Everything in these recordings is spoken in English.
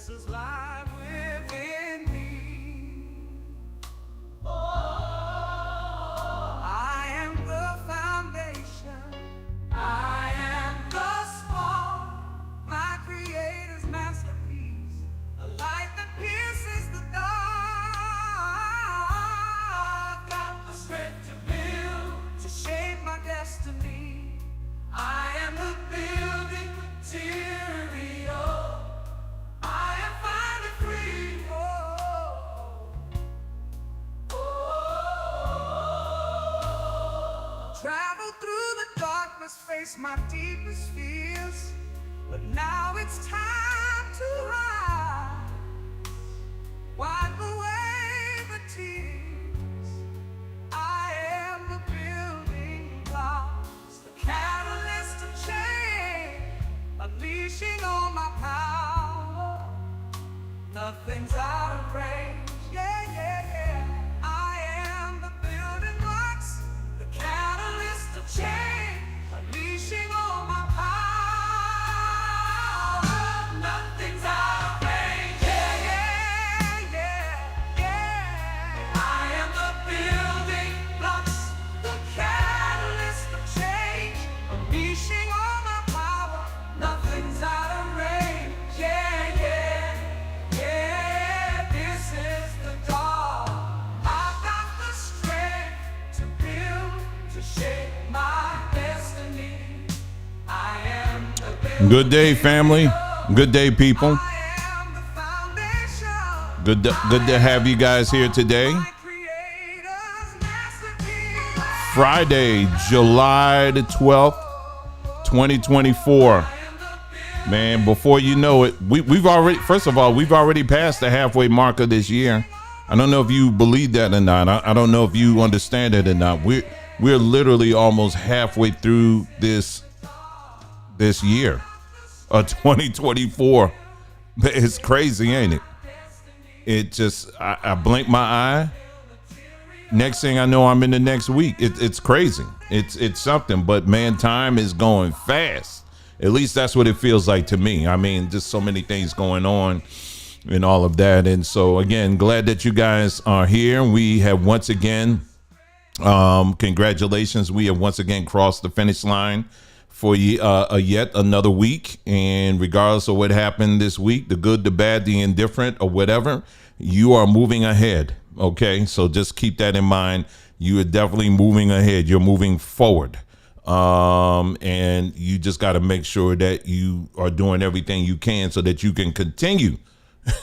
promises lie within me. Oh, I am the foundation. I am the spark, my creator's masterpiece, a light that pierces the dark. Got the strength to build, to shape my destiny. I am the building material. I am finally free. Travel through the darkness, face my deepest fears, but now it's time to rise. Wipe away the tears. I am the building blocks, the catalyst of change, unleashing all my power. Nothing's out of range. Yeah, yeah, yeah. I am the building blocks, the catalyst of change, unleashing all my power. Nothing's out of range. Yeah, yeah, yeah, yeah. I am the building blocks, the catalyst of change, unleashing all my power. Nothing's out of range. Yeah, yeah, yeah. This is the dawn. I've got the strength to build, to shape my destiny. I am the building. Good day, family. Good day, people. I am the foundation. Good to have you guys here today. My creator's masterpiece. Friday, July the 12th, 2024. Man, before you know it, we've already, first of all, we've already passed the halfway mark of this year. I don't know if you believe that or not. I don't know if you understand it or not. We're literally almost halfway through this year of 2024. It's crazy, ain't it? It just, I blink my eye. Next thing I know, I'm in the next week. It's crazy. It's something, but man, time is going fast. At least that's what it feels like to me. I mean, just so many things going on and all of that. And so again, glad that you guys are here. We have once again, congratulations. We have once again crossed the finish line for yet another week. And regardless of what happened this week, the good, the bad, the indifferent, or whatever, you are moving ahead. Okay, so just keep that in mind. You are definitely moving ahead. You're moving forward. And you just got to make sure that you are doing everything you can so that you can continue,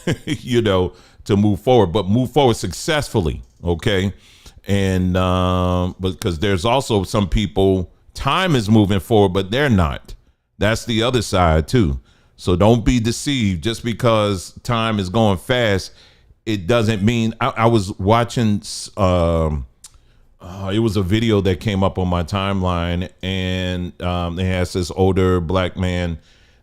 to move forward, but move forward successfully. Okay. And, because there's also some people, time is moving forward, but they're not. That's the other side too. So don't be deceived just because time is going fast. It doesn't mean I was watching, it was a video that came up on my timeline, and they asked this older black man,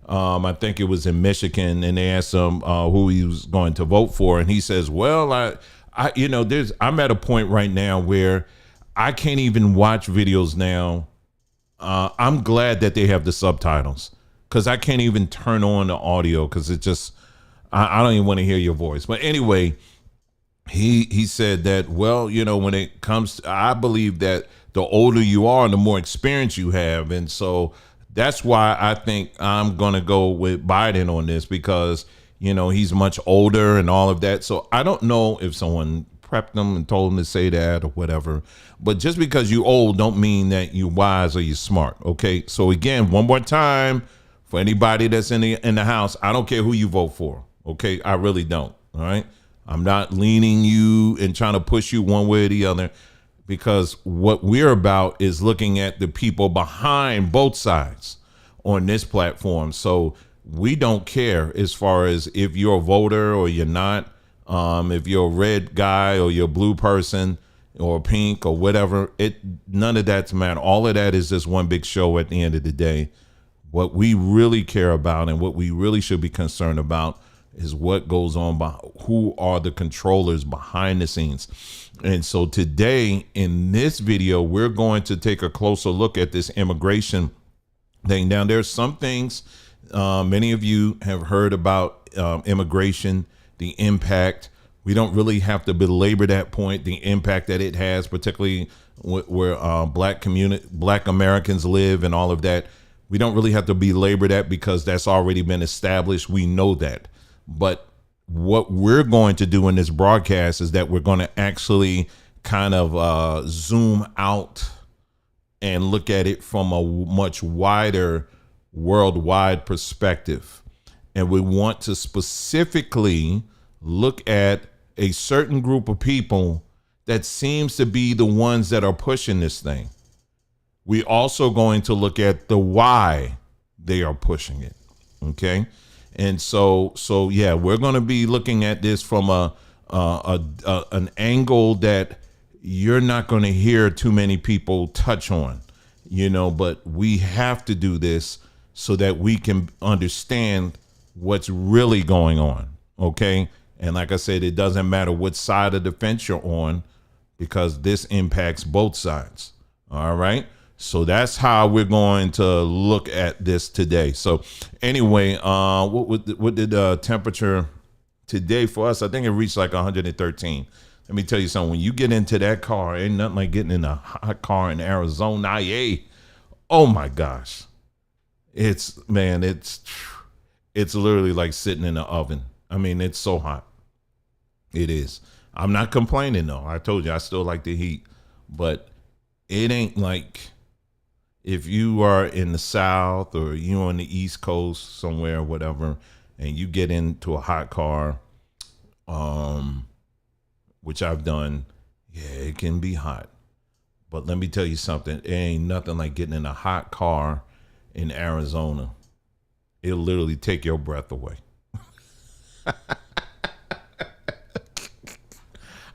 I think it was in Michigan, and they asked him who he was going to vote for, and he says, well, I'm at a point right now where I can't even watch videos now. I'm glad that they have the subtitles, because I can't even turn on the audio, because it just, I don't even want to hear your voice. But anyway, he said that, well, when it comes to, I believe that the older you are, the more experience you have. And so that's why I think I'm going to go with Biden on this, because, he's much older and all of that. So I don't know if someone prepped him and told him to say that or whatever. But just because you're old don't mean that you're wise or you're smart. Okay. So again, one more time for anybody that's in the house, I don't care who you vote for. Okay. I really don't. All right. I'm not leaning you and trying to push you one way or the other, because what we're about is looking at the people behind both sides on this platform. So we don't care as far as if you're a voter or you're not, if you're a red guy or you're a blue person or pink or whatever. None of that's matter. All of that is just one big show at the end of the day. What we really care about and what we really should be concerned about is what goes on, who are the controllers behind the scenes. And so today in this video, we're going to take a closer look at this immigration thing. Now, there's some things Many of you have heard about immigration, the impact. We don't really have to belabor that point, the impact that it has, particularly where Black Americans live and all of that. We don't really have to belabor that because that's already been established. We know that. But what we're going to do in this broadcast is that we're going to actually kind of zoom out and look at it from a much wider worldwide perspective. And we want to specifically look at a certain group of people that seems to be the ones that are pushing this thing. We also going to look at the why they are pushing it. Okay. And so yeah, we're going to be looking at this from an angle that you're not going to hear too many people touch on, but we have to do this so that we can understand what's really going on. Okay. And like I said, it doesn't matter what side of the fence you're on because this impacts both sides. All right. So that's how we're going to look at this today. So anyway, what did the temperature today for us? I think it reached like 113. Let me tell you something. When you get into that car, ain't nothing like getting in a hot car in Arizona. Yay. Oh my gosh. It's literally like sitting in an oven. I mean, it's so hot. It is. I'm not complaining though. I told you I still like the heat, but it ain't like if you are in the South or you on the East Coast somewhere or whatever, and you get into a hot car, which I've done, yeah, it can be hot. But let me tell you something. It ain't nothing like getting in a hot car in Arizona. It'll literally take your breath away.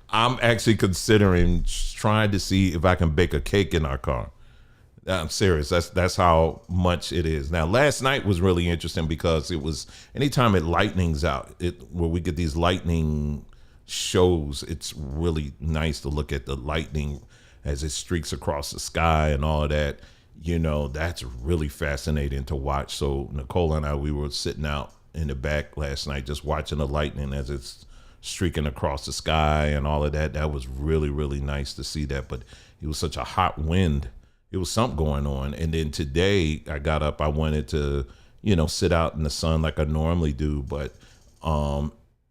I'm actually considering trying to see if I can bake a cake in our car. I'm serious. That's how much it is. Now, last night was really interesting because it was anytime it lightnings out, where we get these lightning shows, it's really nice to look at the lightning as it streaks across the sky and all of that. That's really fascinating to watch. So Nicole and I, we were sitting out in the back last night just watching the lightning as it's streaking across the sky and all of that. That was really, really nice to see that. But it was such a hot wind. It was something going on. And then today I got up, I wanted to, sit out in the sun like I normally do. But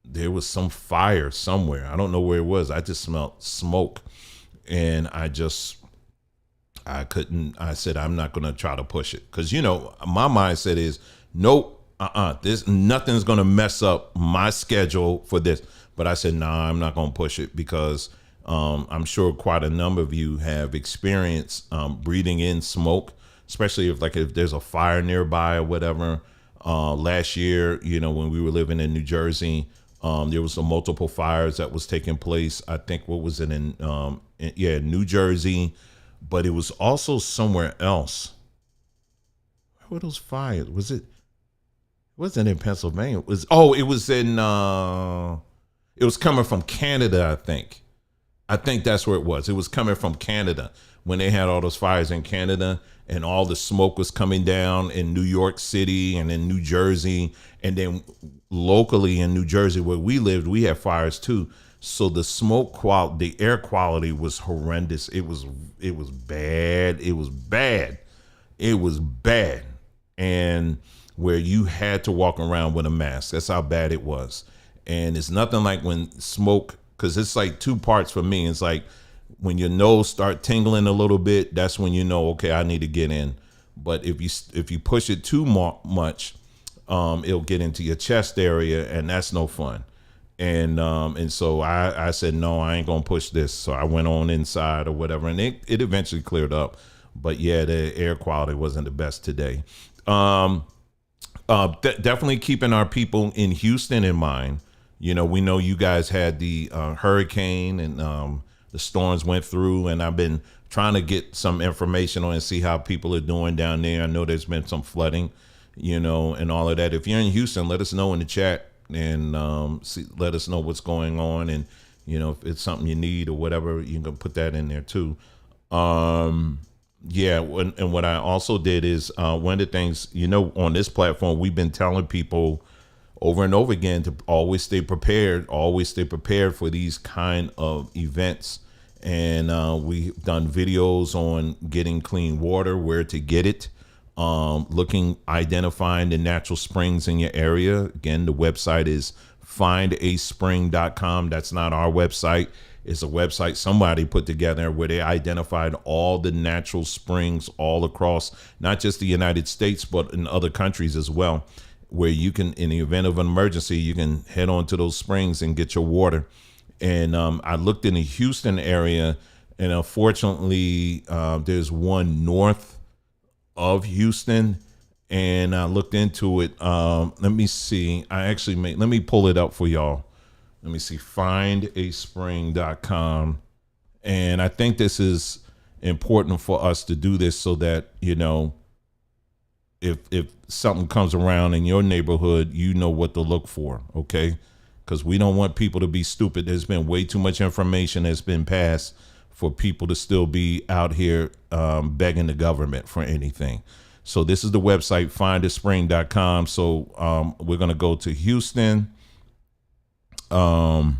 there was some fire somewhere. I don't know where it was. I just smelled smoke. And I said, I'm not going to try to push it. Because, my mindset is, nope, nothing's going to mess up my schedule for this. But I said, nah, I'm not going to push it because I'm sure quite a number of you have experienced breathing in smoke, especially if there's a fire nearby or whatever. Last year, when we were living in New Jersey, there was some multiple fires that was taking place. I think what was it in New Jersey, but it was also somewhere else. Where were those fires? It wasn't in Pennsylvania. It was in it was coming from Canada, I think. I think that's where it was. It was coming from Canada when they had all those fires in Canada and all the smoke was coming down in New York City and in New Jersey. And then locally in New Jersey where we lived, we had fires too. So the smoke quality, the air quality was horrendous. It was bad. It was bad. It was bad. And where you had to walk around with a mask. That's how bad it was. And it's nothing like when smoke, because it's like two parts for me. It's like when your nose start tingling a little bit, that's when okay, I need to get in. But if you push it too much, it'll get into your chest area, and that's no fun. And so I said, no, I ain't gonna push this. So I went on inside or whatever, and it eventually cleared up. But yeah, the air quality wasn't the best today. Definitely keeping our people in Houston in mind. We know you guys had the hurricane and the storms went through, and I've been trying to get some information on and see how people are doing down there. I know there's been some flooding, and all of that. If you're in Houston, let us know in the chat and let us know what's going on. And, if it's something you need or whatever, you can put that in there too. Yeah, and what I also did is one of the things, on this platform, we've been telling people over and over again to always stay prepared for these kind of events. And we've done videos on getting clean water, where to get it, identifying the natural springs in your area. Again, the website is findaspring.com. That's not our website. It's a website somebody put together where they identified all the natural springs all across, not just the United States, but in other countries as well, where you can, in the event of an emergency, you can head on to those springs and get your water. And I looked in the Houston area, and unfortunately, there's one north of Houston, and I looked into it. Let me see. Let me pull it up for y'all. Let me see, findaspring.com. And I think this is important for us to do this so that, if something comes around in your neighborhood, you know what to look for, okay? Because we don't want people to be stupid. There's been way too much information that's been passed for people to still be out here begging the government for anything. So this is the website, findaspring.com. So we're going to go to Houston. The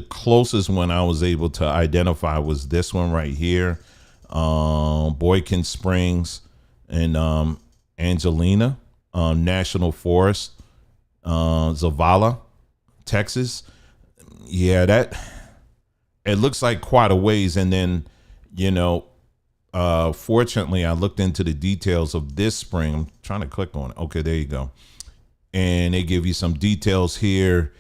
closest one I was able to identify was this one right here, Boykin Springs and Angelina National Forest, Zavala, Texas. Yeah, it looks like quite a ways. And then, fortunately, I looked into the details of this spring. I'm trying to click on it. Okay, there you go. And they give you some details here.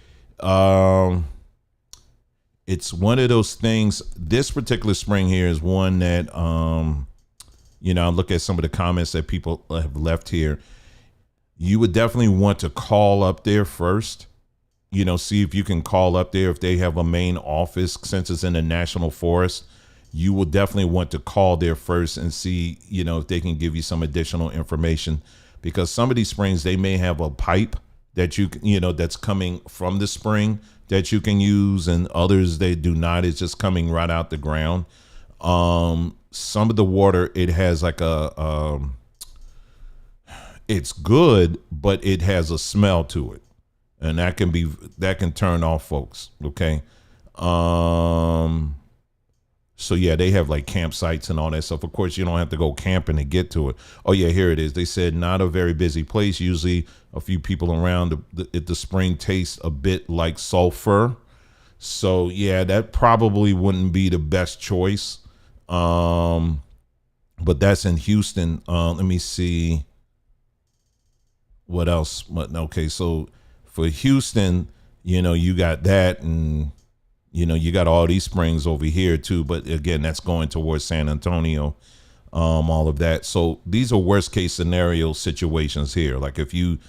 It's one of those things. This particular spring here is one that, I look at some of the comments that people have left here. You would definitely want to call up there first, see if you can call up there if they have a main office. Since it's in the national forest, you will definitely want to call there first and see, if they can give you some additional information. Because some of these springs, they may have a pipe that that's coming from the spring that you can use, and others they do not. It's just coming right out the ground. Some of the water, it has like it's good, but it has a smell to it, and that can turn off folks. Okay. So yeah, they have like campsites and all that stuff. Of course, you don't have to go camping to get to it. Oh yeah, here it is. They said not a very busy place. Usually a few people around. The spring tastes a bit like sulfur. So yeah, that probably wouldn't be the best choice. But that's in Houston. Let me see what else. Okay, so for Houston, you got that, and you got all these springs over here too, but again, that's going towards San Antonio, all of that. So these are worst case scenario situations here. Like if you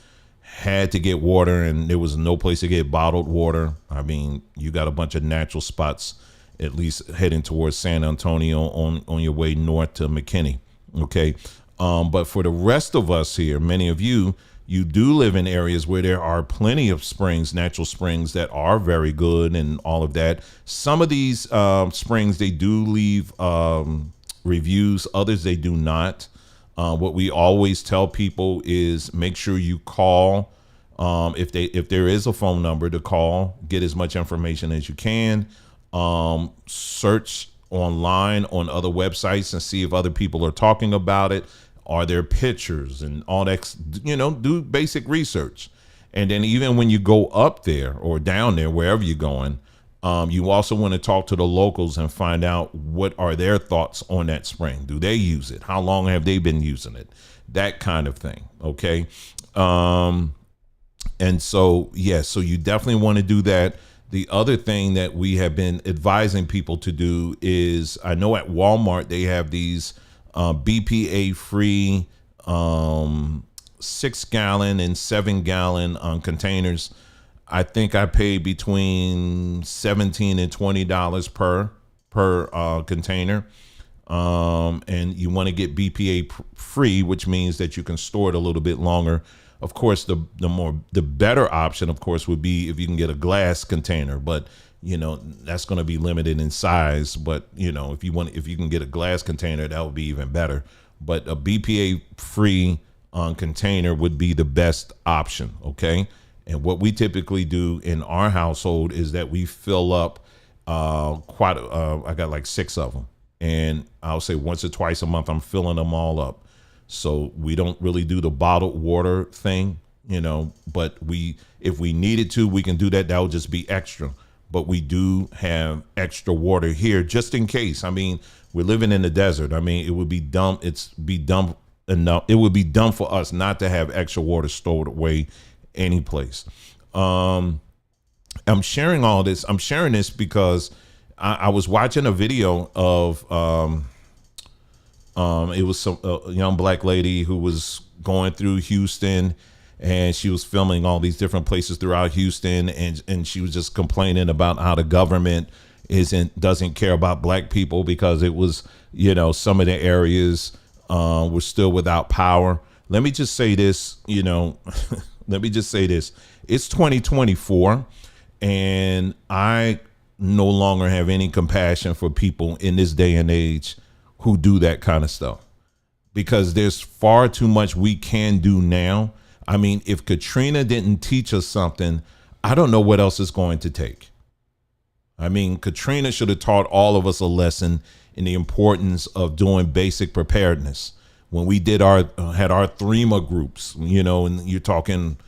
had to get water and there was no place to get bottled water, I mean, you got a bunch of natural spots, at least heading towards San Antonio on your way north to McKinney. Okay. But for the rest of us here, many of you do live in areas where there are plenty of springs, natural springs that are very good and all of that. Some of these springs, they do leave reviews. Others, they do not. What we always tell people is make sure you call. If there is a phone number to call, get as much information as you can. Search online on other websites and see if other people are talking about it. Are there pictures and all that? Do basic research. And then even when you go up there or down there, wherever you're going, you also want to talk to the locals and find out what are their thoughts on that spring. Do they use it? How long have they been using it? That kind of thing. Okay. And so, yeah, so you definitely want to do that. The other thing that we have been advising people to do is, I know at Walmart, they have these BPA free 6-gallon and 7-gallon containers. I think I pay between $17 and $20 per container. And you want to get BPA free, which means that you can store it a little bit longer. Of course, the better option, of course, would be if you can get a glass container. But that's going to be limited in size. But if you can get a glass container, that would be even better. But a BPA free container would be the best option. Okay. And what we typically do in our household is that we fill up I got like 6 of them, and I'll say once or twice a month I'm filling them all up. So we don't really do the bottled water thing, but if we needed to, we can do that. That would just be extra. But we do have extra water here just in case. I mean, we're living in the desert. I mean, it would be dumb. It would be dumb for us not to have extra water stored away any place. I'm sharing all this. I'm sharing this because I was watching a video of it was a young black lady who was going through Houston, and she was filming all these different places throughout Houston, and she was just complaining about how the government doesn't care about black people because it was, some of the areas were still without power. Let me just say this, let me just say this. It's 2024, and I no longer have any compassion for people in this day and age who do that kind of stuff, because there's far too much we can do now. I mean, if Katrina didn't teach us something, I don't know what else it's going to take. I mean, Katrina should have taught all of us a lesson in the importance of doing basic preparedness. When we had our THREMA groups, and you're talking,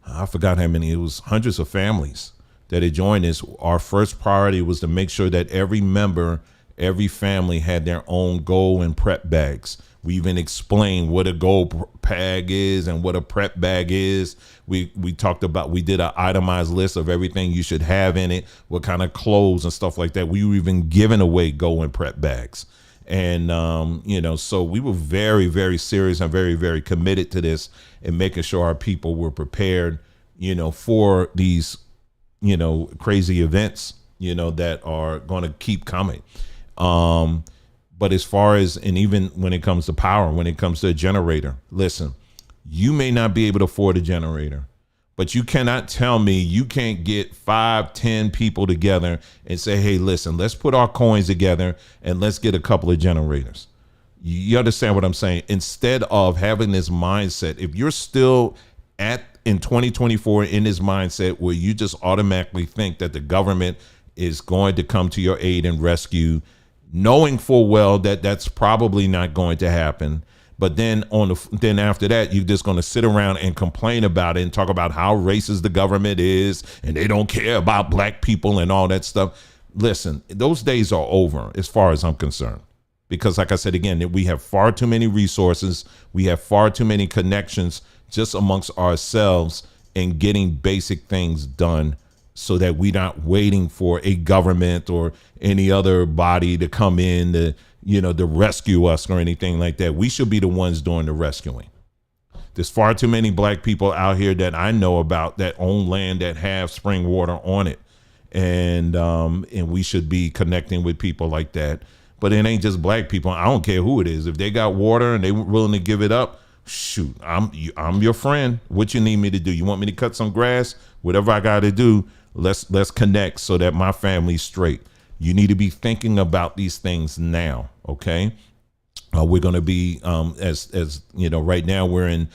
I forgot how many, it was hundreds of families that had joined us. Our first priority was to make sure that every member, every family had their own goal and prep bags. We even explained what a goal bag is and what a prep bag is. We did an itemized list of everything you should have in it, what kind of clothes and stuff like that. We were even giving away goal and prep bags. And, so we were very, very serious and very, very committed to this and making sure our people were prepared, for these, crazy events, that are going to keep coming. But as far as, and even when it comes to power, when it comes to a generator, listen, you may not be able to afford a generator, but you cannot tell me you can't get 5, 10 people together and say, hey, listen, let's put our coins together and let's get a couple of generators. You understand what I'm saying? Instead of having this mindset, if you're still in 2024 in this mindset where you just automatically think that the government is going to come to your aid and rescue, knowing full well that that's probably not going to happen. But then then after that, you're just going to sit around and complain about it and talk about how racist the government is and they don't care about black people and all that stuff. Listen, those days are over as far as I'm concerned, because like I said, again, we have far too many resources. We have far too many connections just amongst ourselves in getting basic things done, so that we're not waiting for a government or any other body to come in to rescue us or anything like that. We should be the ones doing the rescuing. There's far too many black people out here that I know about that own land that have spring water on it. And we should be connecting with people like that. But it ain't just black people. I don't care who it is. If they got water and they were willing to give it up, shoot, I'm your friend. What you need me to do? You want me to cut some grass? Whatever I got to do, let's connect so that my family's straight. You need to be thinking about these things now. Okay. We're going to be, as right now we're in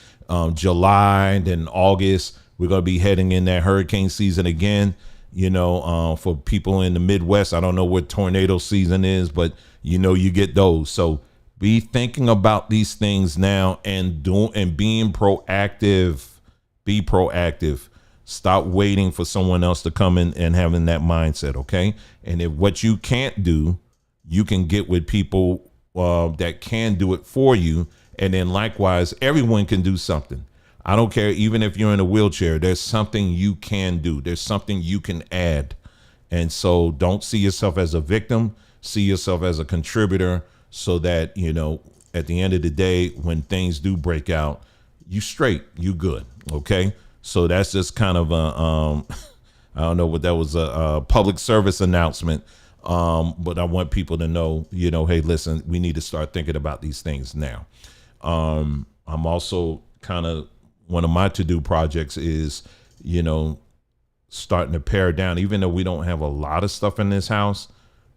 July, then August, we're going to be heading in that hurricane season again. For people in the Midwest, I don't know what tornado season is, but you get those. So be thinking about these things now and being proactive. Be proactive. Stop waiting for someone else to come in and having that mindset. Okay. And if what you can't do, you can get with people that can do it for you. And then likewise, everyone can do something. I don't care. Even if you're in a wheelchair, there's something you can do. There's something you can add. And so don't see yourself as a victim. See yourself as a contributor, so that, at the end of the day, when things do break out, you straight, you good. Okay. So that's just kind of I don't know what that was, a public service announcement. But I want people to know, hey, listen, we need to start thinking about these things now. I'm also kind of, one of my to-do projects is, starting to pare down. Even though we don't have a lot of stuff in this house,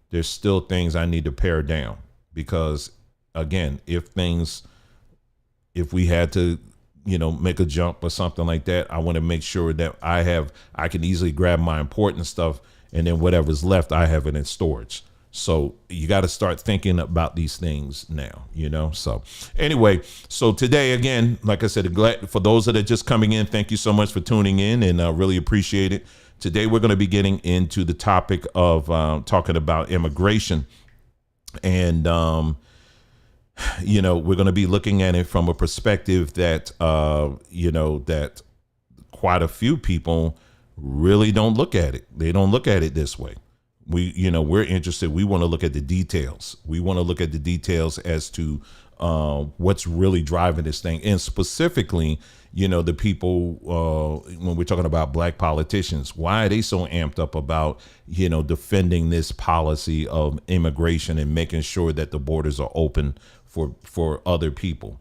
there's still things I need to pare down, because again, if we had to, make a jump or something like that, I want to make sure that I can easily grab my important stuff, and then whatever's left, I have it in storage. So you got to start thinking about these things now, So anyway, so today, again, like I said, glad for those that are just coming in, thank you so much for tuning in, and I really appreciate it. Today, we're going to be getting into the topic of talking about immigration. And, we're going to be looking at it from a perspective that, that quite a few people really don't look at it. They don't look at it this way. We're interested. We want to look at the details. We want to look at the details as to what's really driving this thing. And specifically, the people, when we're talking about black politicians, why are they so amped up about, defending this policy of immigration and making sure that the borders are open for other people?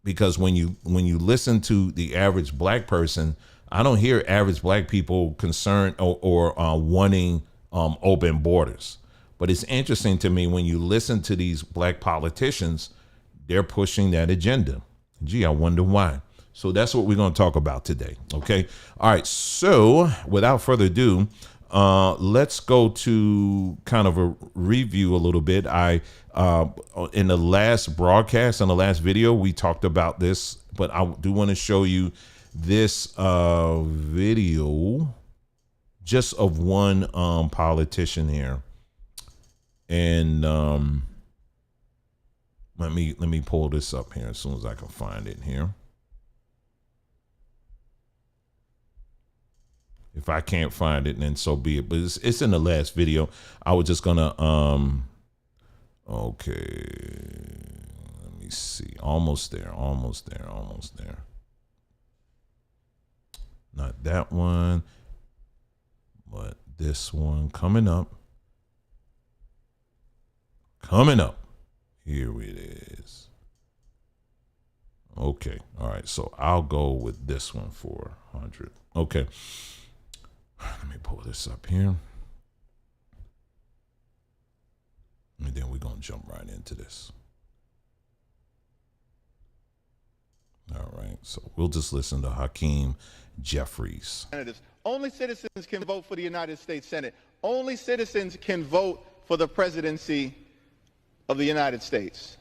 Because when you listen to the average black person, I don't hear average black people concerned or wanting open borders. But it's interesting to me when you listen to these black politicians, they're pushing that agenda. Gee, I wonder why. So that's what we're going to talk about today. Okay. All right. So without further ado, let's go to kind of a review a little bit. In the last broadcast, in the last video, we talked about this, but I do want to show you this video just of one politician here. And let me pull this up here as soon as I can find it here. If I can't find it, then so be it. But it's in the last video. I was just gonna okay. Let me see. Almost there. Not that one, but this one coming up. Here it is. Okay. All right. So I'll go with this one for 100. Okay. Let me pull this up here. And then we're going to jump right into this. All right. So we'll just listen to Hakeem Jeffries. Only citizens can vote for the United States Senate. Only citizens can vote for the presidency of the United States.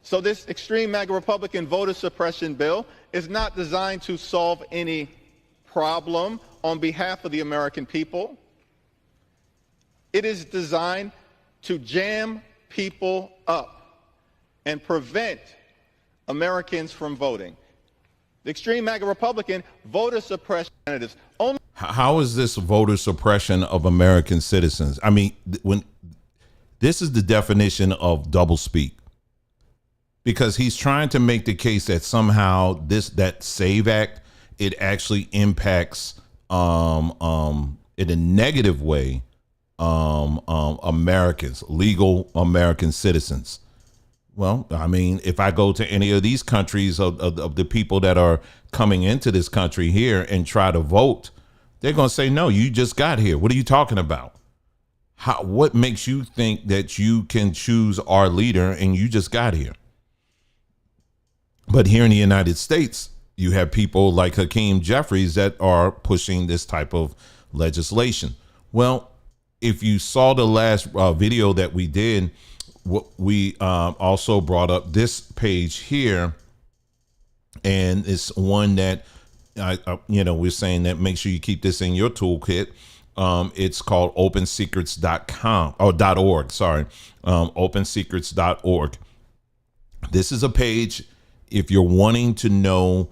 So this extreme MAGA Republican voter suppression bill is not designed to solve any problem on behalf of the American people. It is designed to jam people up and prevent Americans from voting. The extreme MAGA Republican voter suppression candidates only. How is this voter suppression of American citizens? I mean, when this is the definition of doublespeak, because he's trying to make the case that somehow that SAVE Act, it actually impacts in a negative way Americans, legal American citizens. Well, I mean, if I go to any of these countries of the people that are coming into this country here and try to vote, they're going to say, no, you just got here. What are you talking about? What makes you think that you can choose our leader and you just got here? But here in the United States, you have people like Hakeem Jeffries that are pushing this type of legislation. Well, if you saw the last video that we did, we also brought up this page here, and it's one that we're saying that make sure you keep this in your toolkit. It's called opensecrets.com or .org. Sorry, opensecrets.org. This is a page if you're wanting to know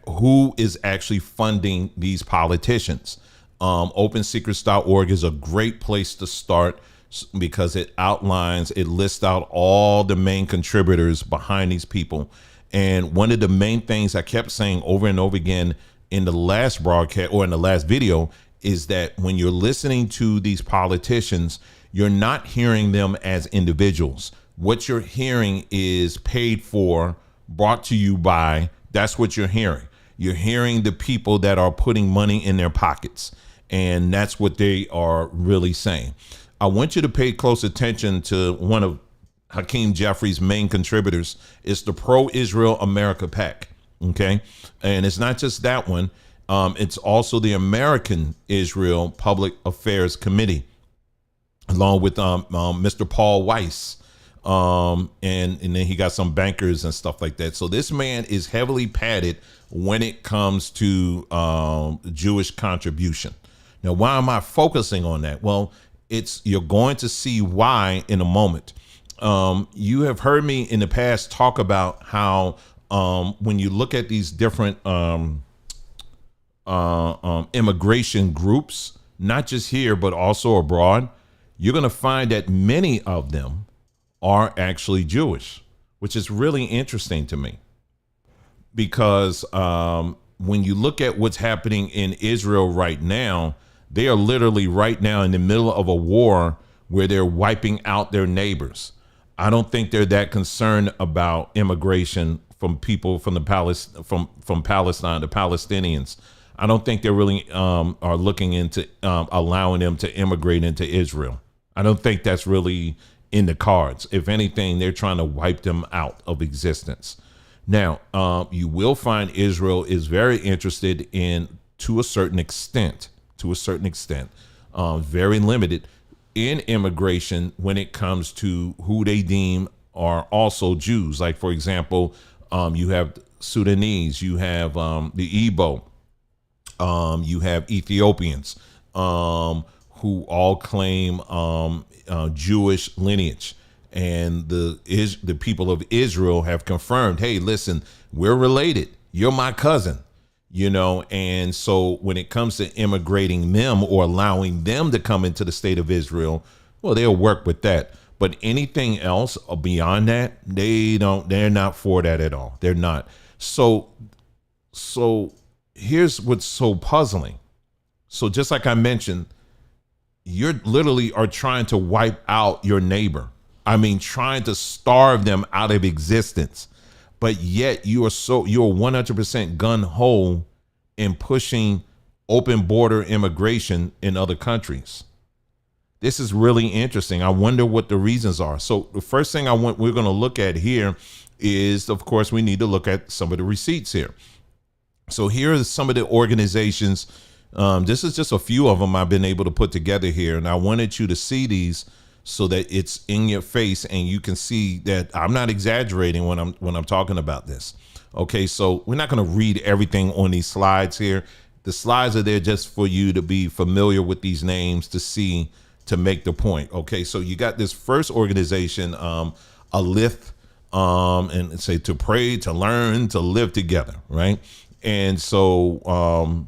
who is actually funding these politicians. Opensecrets.org is a great place to start because it lists out all the main contributors behind these people. And one of the main things I kept saying over and over again in the last broadcast or in the last video is that when you're listening to these politicians, you're not hearing them as individuals. What you're hearing is paid for, brought to you by. That's what you're hearing. You're hearing the people that are putting money in their pockets. And that's what they are really saying. I want you to pay close attention to one of Hakeem Jeffrey's main contributors. It's the Pro-Israel America PAC. Okay. And it's not just that one. It's also the American Israel Public Affairs Committee, along with Mr. Paul Weiss. And then he got some bankers and stuff like that. So this man is heavily padded when it comes to Jewish contribution. Now, why am I focusing on that? Well, you're going to see why in a moment. You have heard me in the past talk about how when you look at these different immigration groups, not just here, but also abroad, you're going to find that many of them are actually Jewish, which is really interesting to me. Because when you look at what's happening in Israel right now, they are literally right now in the middle of a war where they're wiping out their neighbors. I don't think they're that concerned about immigration from people from from Palestine, the Palestinians. I don't think they really are looking into allowing them to immigrate into Israel. I don't think that's really in the cards. If anything, they're trying to wipe them out of existence. Now, you will find Israel is very interested in, to a certain extent, very limited in immigration when it comes to who they deem are also Jews. Like, for example, you have Sudanese, you have the Igbo, you have Ethiopians who all claim Jewish lineage. And the people of Israel have confirmed, hey, listen, we're related. You're my cousin, And so when it comes to immigrating them or allowing them to come into the state of Israel, well, they'll work with that. But anything else beyond that, they're not for that at all. They're not. So here's what's so puzzling. So just like I mentioned, you're literally are trying to wipe out your neighbor. I mean, trying to starve them out of existence, but yet you're 100% gun ho in pushing open border immigration in other countries. This is really interesting. I wonder what the reasons are. So the first thing we're going to look at here is, of course, we need to look at some of the receipts here. So here are some of the organizations. This is just a few of them I've been able to put together here, and I wanted you to see these so that it's in your face and you can see that I'm not exaggerating when I'm talking about this. Okay, so we're not going to read everything on these slides here. The slides are there just for you to be familiar with these names to make the point. Okay, so you got this first organization, Alith, and say to pray, to learn, to live together, right? And so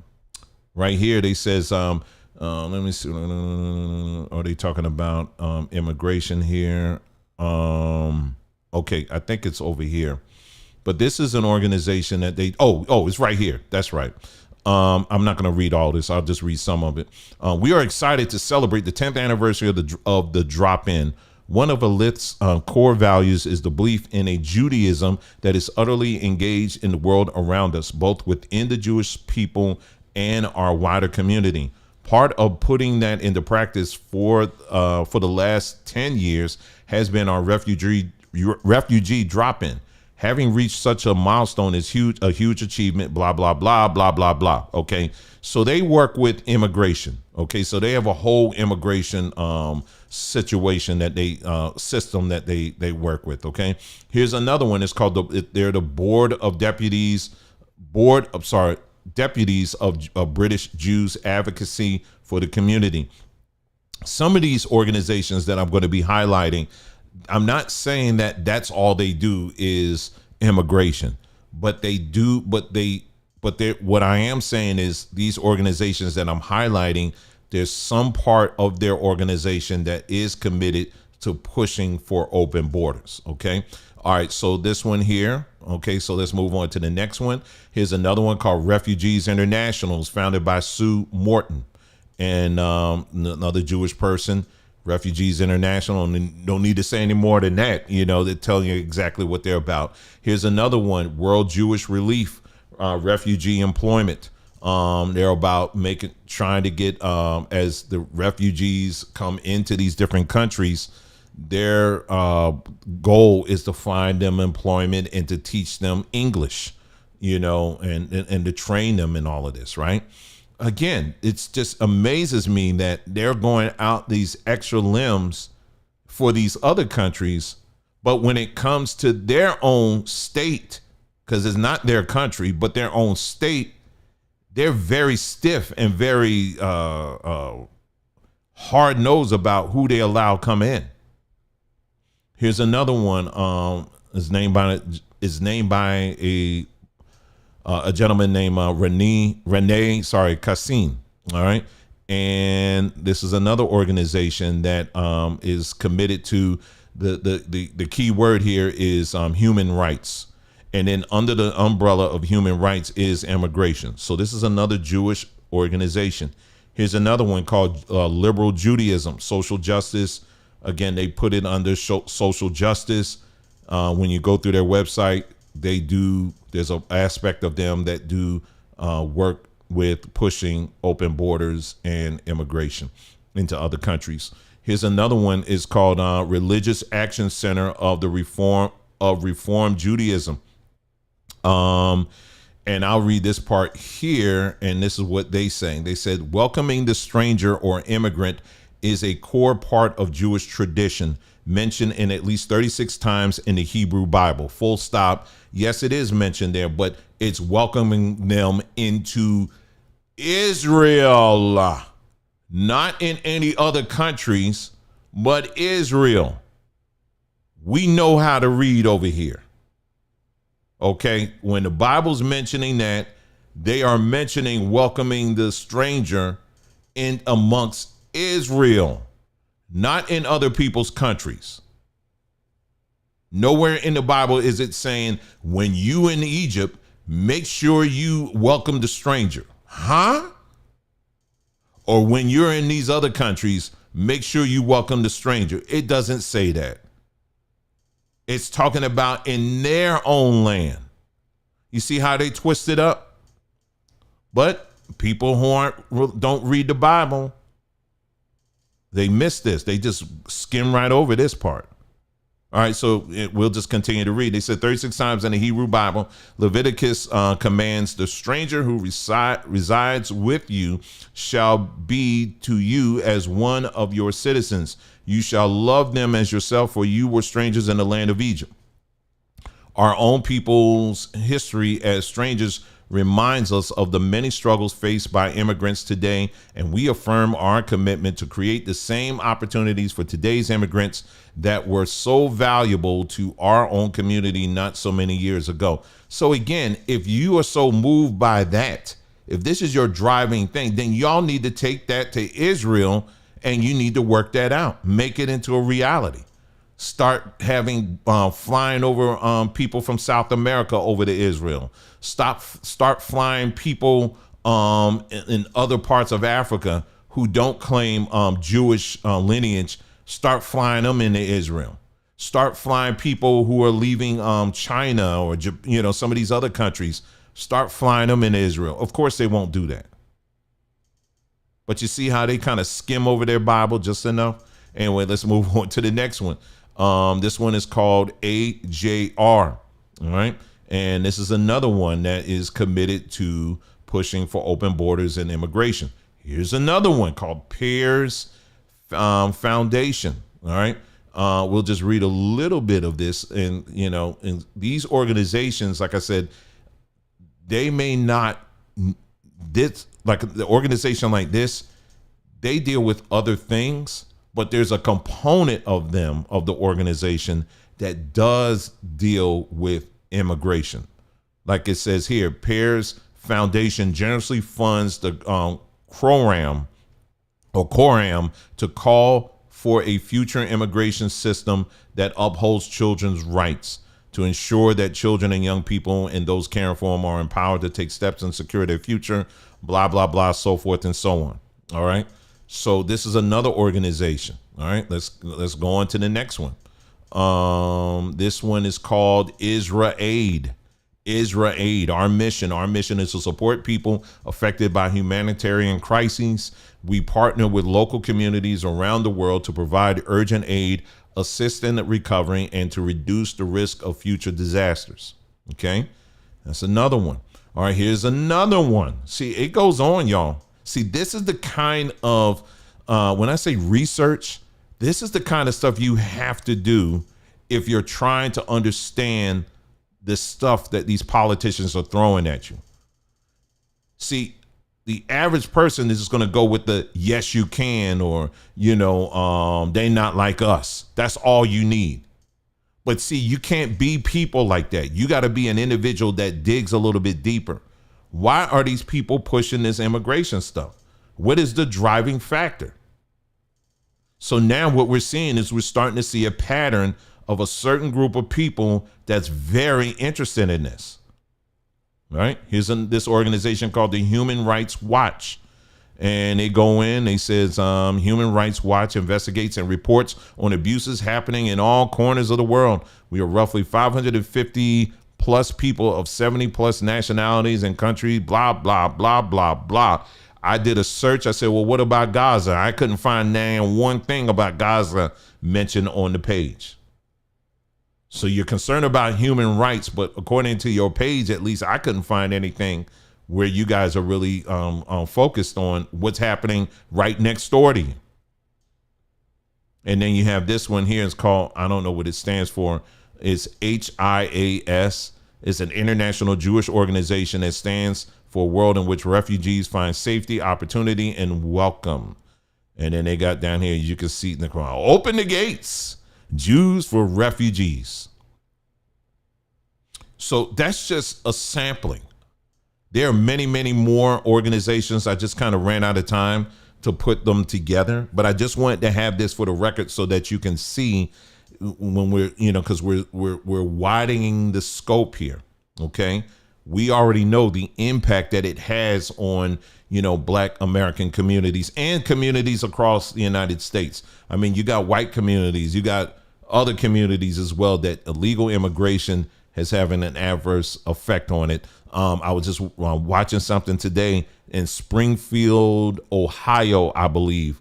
right here they says, let me see. Are they talking about immigration here? Okay, I think it's over here. But this is an organization that it's right here. That's right. I'm not going to read all this. I'll just read some of it. We are excited to celebrate the 10th anniversary of the drop-in. One of Alith's core values is the belief in a Judaism that is utterly engaged in the world around us, both within the Jewish people and our wider community. Part of putting that into practice for the last 10 years has been our refugee drop-in. Having reached such a milestone is a huge achievement, blah, blah, blah, blah, blah, blah. Okay. So they work with immigration. Okay. So they have a whole immigration situation that system that they work with. Okay. Here's another one. It's called they're the Board of Deputies of British Jews Advocacy for the Community. Some of these organizations that I'm going to be highlighting, I'm not saying that that's all they do is immigration, but what I am saying is these organizations that I'm highlighting, there's some part of their organization that is committed to pushing for open borders. Okay. All right. So this one here. Okay. So let's move on to the next one. Here's another one called Refugees Internationals, founded by Sue Morton and another Jewish person. Refugees International, and don't need to say any more than that. They're telling you exactly what they're about. Here's another one, World Jewish Relief, refugee employment. They're about trying to get, as the refugees come into these different countries, their goal is to find them employment and to teach them English, and to train them in all of this, right? Again, it's just amazes me that they're going out these extra limbs for these other countries, but when it comes to their own state, because it's not their country, but their own state, they're very stiff and very hard-nosed about who they allow come in. Here's another one. Is named by a gentleman named Rene Cassin. All right. And this is another organization that is committed to the key word here is human rights. And then under the umbrella of human rights is immigration. So this is another Jewish organization. Here's another one called Liberal Judaism, social justice. Again, they put it under social justice. When you go through their website, there's an aspect of them that do work with pushing open borders and immigration into other countries. Here's another one is called Religious Action Center of the Reform Judaism. And I'll read this part here, and this is what they say. They said, welcoming the stranger or immigrant is a core part of Jewish tradition, mentioned in at least 36 times in the Hebrew Bible. Full stop. Yes, it is mentioned there, but it's welcoming them into Israel, not in any other countries, but Israel. We know how to read over here. Okay, when the Bible's mentioning that, they are mentioning welcoming the stranger in amongst Israel, not in other people's countries. Nowhere in the Bible is it saying when you in Egypt, make sure you welcome the stranger. Huh? Or when you're in these other countries, make sure you welcome the stranger. It doesn't say that. It's talking about in their own land. You see how they twist it up? But people who don't read the Bible, they miss this. They just skim right over this part. All right, so we'll just continue to read. They said 36 times in the Hebrew Bible, Leviticus commands the stranger who resides with you shall be to you as one of your citizens. You shall love them as yourself, for you were strangers in the land of Egypt. Our own people's history as strangers reminds us of the many struggles faced by immigrants today, and we affirm our commitment to create the same opportunities for today's immigrants that were so valuable to our own community not so many years ago. So again, if you are so moved by that, if this is your driving thing, then y'all need to take that to Israel and you need to work that out, make it into a reality. Start having flying over people from South America over to Israel. Start flying people in other parts of Africa who don't claim Jewish lineage. Start flying them into Israel. Start flying people who are leaving China or some of these other countries. Start flying them into Israel. Of course, they won't do that. But you see how they kind of skim over their Bible just enough? Anyway, let's move on to the next one. This one is called AJR. All right. And this is another one that is committed to pushing for open borders and immigration. Here's another one called Pears Foundation. All right. We'll just read a little bit of this. And, in these organizations, like I said, they may not, like the organization like this, they deal with other things, but there's a component of them, of the organization, that does deal with immigration. Like it says here, Pears Foundation generously funds the Coram to call for a future immigration system that upholds children's rights, to ensure that children and young people and those caring for them are empowered to take steps and secure their future, blah, blah, blah, so forth and so on. All right. So this is another organization. All right. Let's go on to the next one. This one is called Israel Aid. Israel Aid, our mission is to support people affected by humanitarian crises. We partner with local communities around the world to provide urgent aid, assist in recovery, and to reduce the risk of future disasters. Okay, that's another one. All right, here's another one. See, it goes on, y'all. See, this is the kind of, when I say research, this is the kind of stuff you have to do if you're trying to understand the stuff that these politicians are throwing at you. See, the average person is just going to go with the yes, you can, or, they not like us. That's all you need. But see, you can't be people like that. You got to be an individual that digs a little bit deeper. Why are these people pushing this immigration stuff? What is the driving factor? So now what we're seeing is we're starting to see a pattern of a certain group of people that's very interested in this. Right? Here's this organization called the Human Rights Watch. And they go in, they says Human Rights Watch investigates and reports on abuses happening in all corners of the world. We are roughly 550 plus people of 70 plus nationalities and countries, blah, blah, blah, blah, blah. I did a search. I said, well, what about Gaza? I couldn't find one thing about Gaza mentioned on the page. So you're concerned about human rights, but according to your page, at least I couldn't find anything where you guys are really focused on what's happening right next door to you. And then you have this one here. It's called, I don't know what it stands for. It's HIAS. It's an international Jewish organization that stands for a world in which refugees find safety, opportunity, and welcome. And then they got down here, you can see in the crowd, open the gates, Jews for refugees. So that's just a sampling. There are many, many more organizations. I just kind of ran out of time to put them together, but I just wanted to have this for the record so that you can see when we're, because we're widening the scope here. Okay. We already know the impact that it has on, Black American communities and communities across the United States. I mean, you got white communities, you got other communities as well, that illegal immigration has having an adverse effect on it. I was just watching something today in Springfield, Ohio, I believe.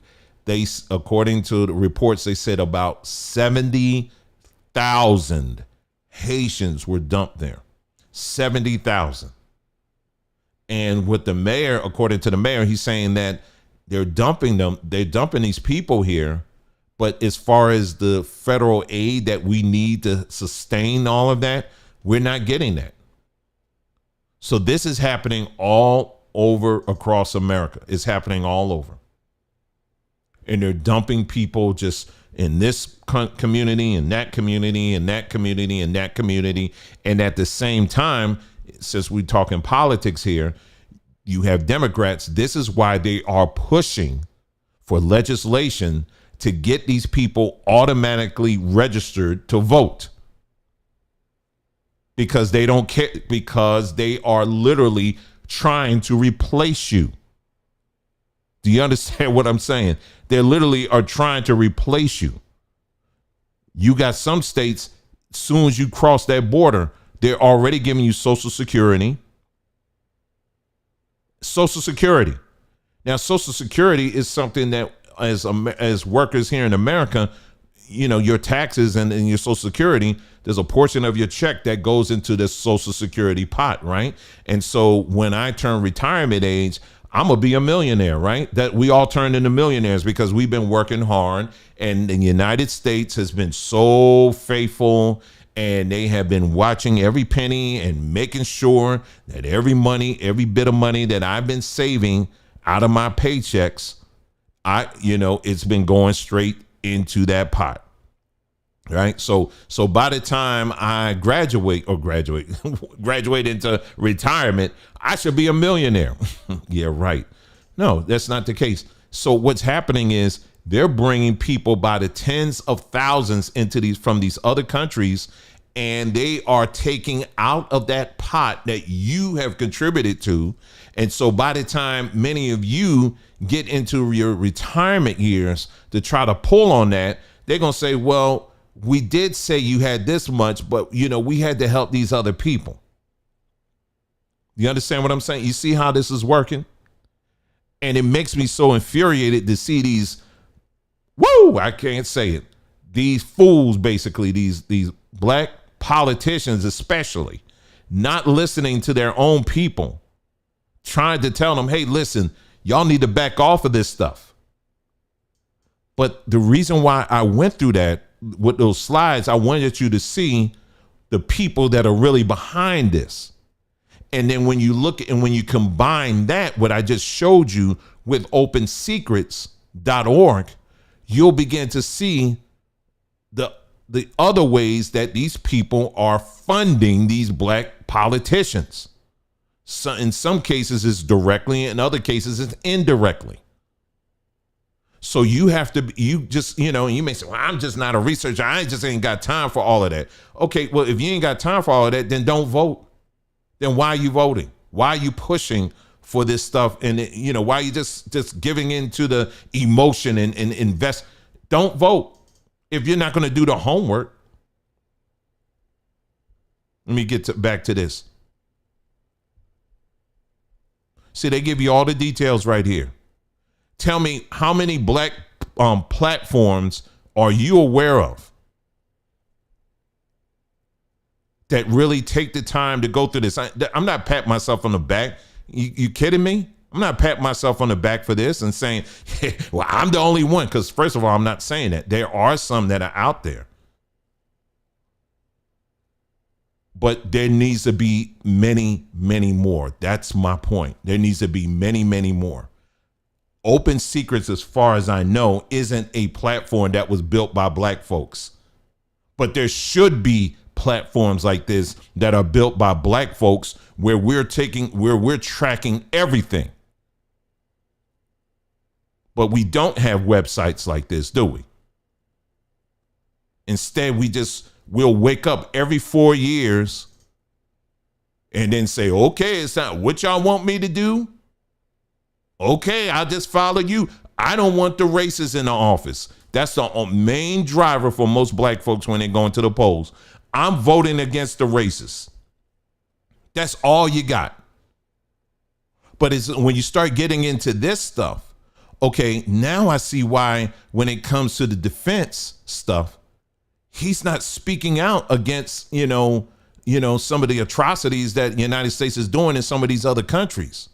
According to the reports, they said about 70,000 Haitians were dumped there. 70,000. And with the mayor, according to the mayor, he's saying that they're dumping these people here. But as far as the federal aid that we need to sustain all of that, we're not getting that. So this is happening all over across America. It's happening all over. And they're dumping people just in this community and that community and that community and that community. And at the same time, since we're talking politics here, you have Democrats. This is why they are pushing for legislation to get these people automatically registered to vote. Because they don't care, because they are literally trying to replace you. Do you understand what I'm saying? They literally are trying to replace you. You got some states, as soon as you cross that border, they're already giving you Social Security. Social Security. Now, Social Security is something that as workers here in America, your taxes and your Social Security, there's a portion of your check that goes into this Social Security pot, right? And so when I turn retirement age, I'm gonna be a millionaire, right? That we all turned into millionaires because we've been working hard, and the United States has been so faithful, and they have been watching every penny and making sure that every bit of money that I've been saving out of my paychecks, it's been going straight into that pot. Right. So by the time I graduate into retirement, I should be a millionaire. Yeah, right. No, that's not the case. So what's happening is they're bringing people by the tens of thousands from these other countries, and they are taking out of that pot that you have contributed to. And so by the time many of you get into your retirement years to try to pull on that, they're going to say, well, we did say you had this much, but we had to help these other people. You understand what I'm saying? You see how this is working? And it makes me so infuriated to see these, I can't say it. These fools, basically, these black politicians especially, not listening to their own people, trying to tell them, hey, listen, y'all need to back off of this stuff. But the reason why I went through that with those slides, I wanted you to see the people that are really behind this. And then when you look and when you combine that, what I just showed you with opensecrets.org, you'll begin to see the other ways that these people are funding these black politicians. So in some cases it's directly, in other cases it's indirectly. So you have to, you may say, well, I'm just not a researcher. I just ain't got time for all of that. Okay, well, if you ain't got time for all of that, then don't vote. Then why are you voting? Why are you pushing for this stuff? And why are you just giving into the emotion and invest? Don't vote if you're not going to do the homework. Let me get back to this. See, they give you all the details right here. Tell me, how many black platforms are you aware of that really take the time to go through this? I'm not patting myself on the back. You kidding me? I'm not patting myself on the back for this and saying, hey, well, I'm the only one. Because first of all, I'm not saying that. There are some that are out there. But there needs to be many, many more. That's my point. There needs to be many, many more. Open Secrets, as far as I know, isn't a platform that was built by black folks. But there should be platforms like this that are built by black folks where we're tracking everything. But we don't have websites like this, do we? Instead, we'll wake up every 4 years and then say, okay, it's not what y'all want me to do. Okay, I'll just follow you. I don't want the racists in the office. That's the main driver for most black folks when they go into the polls. I'm voting against the racists. That's all you got. But it's when you start getting into this stuff, okay, now I see why when it comes to the defense stuff, he's not speaking out against, some of the atrocities that the United States is doing in some of these other countries.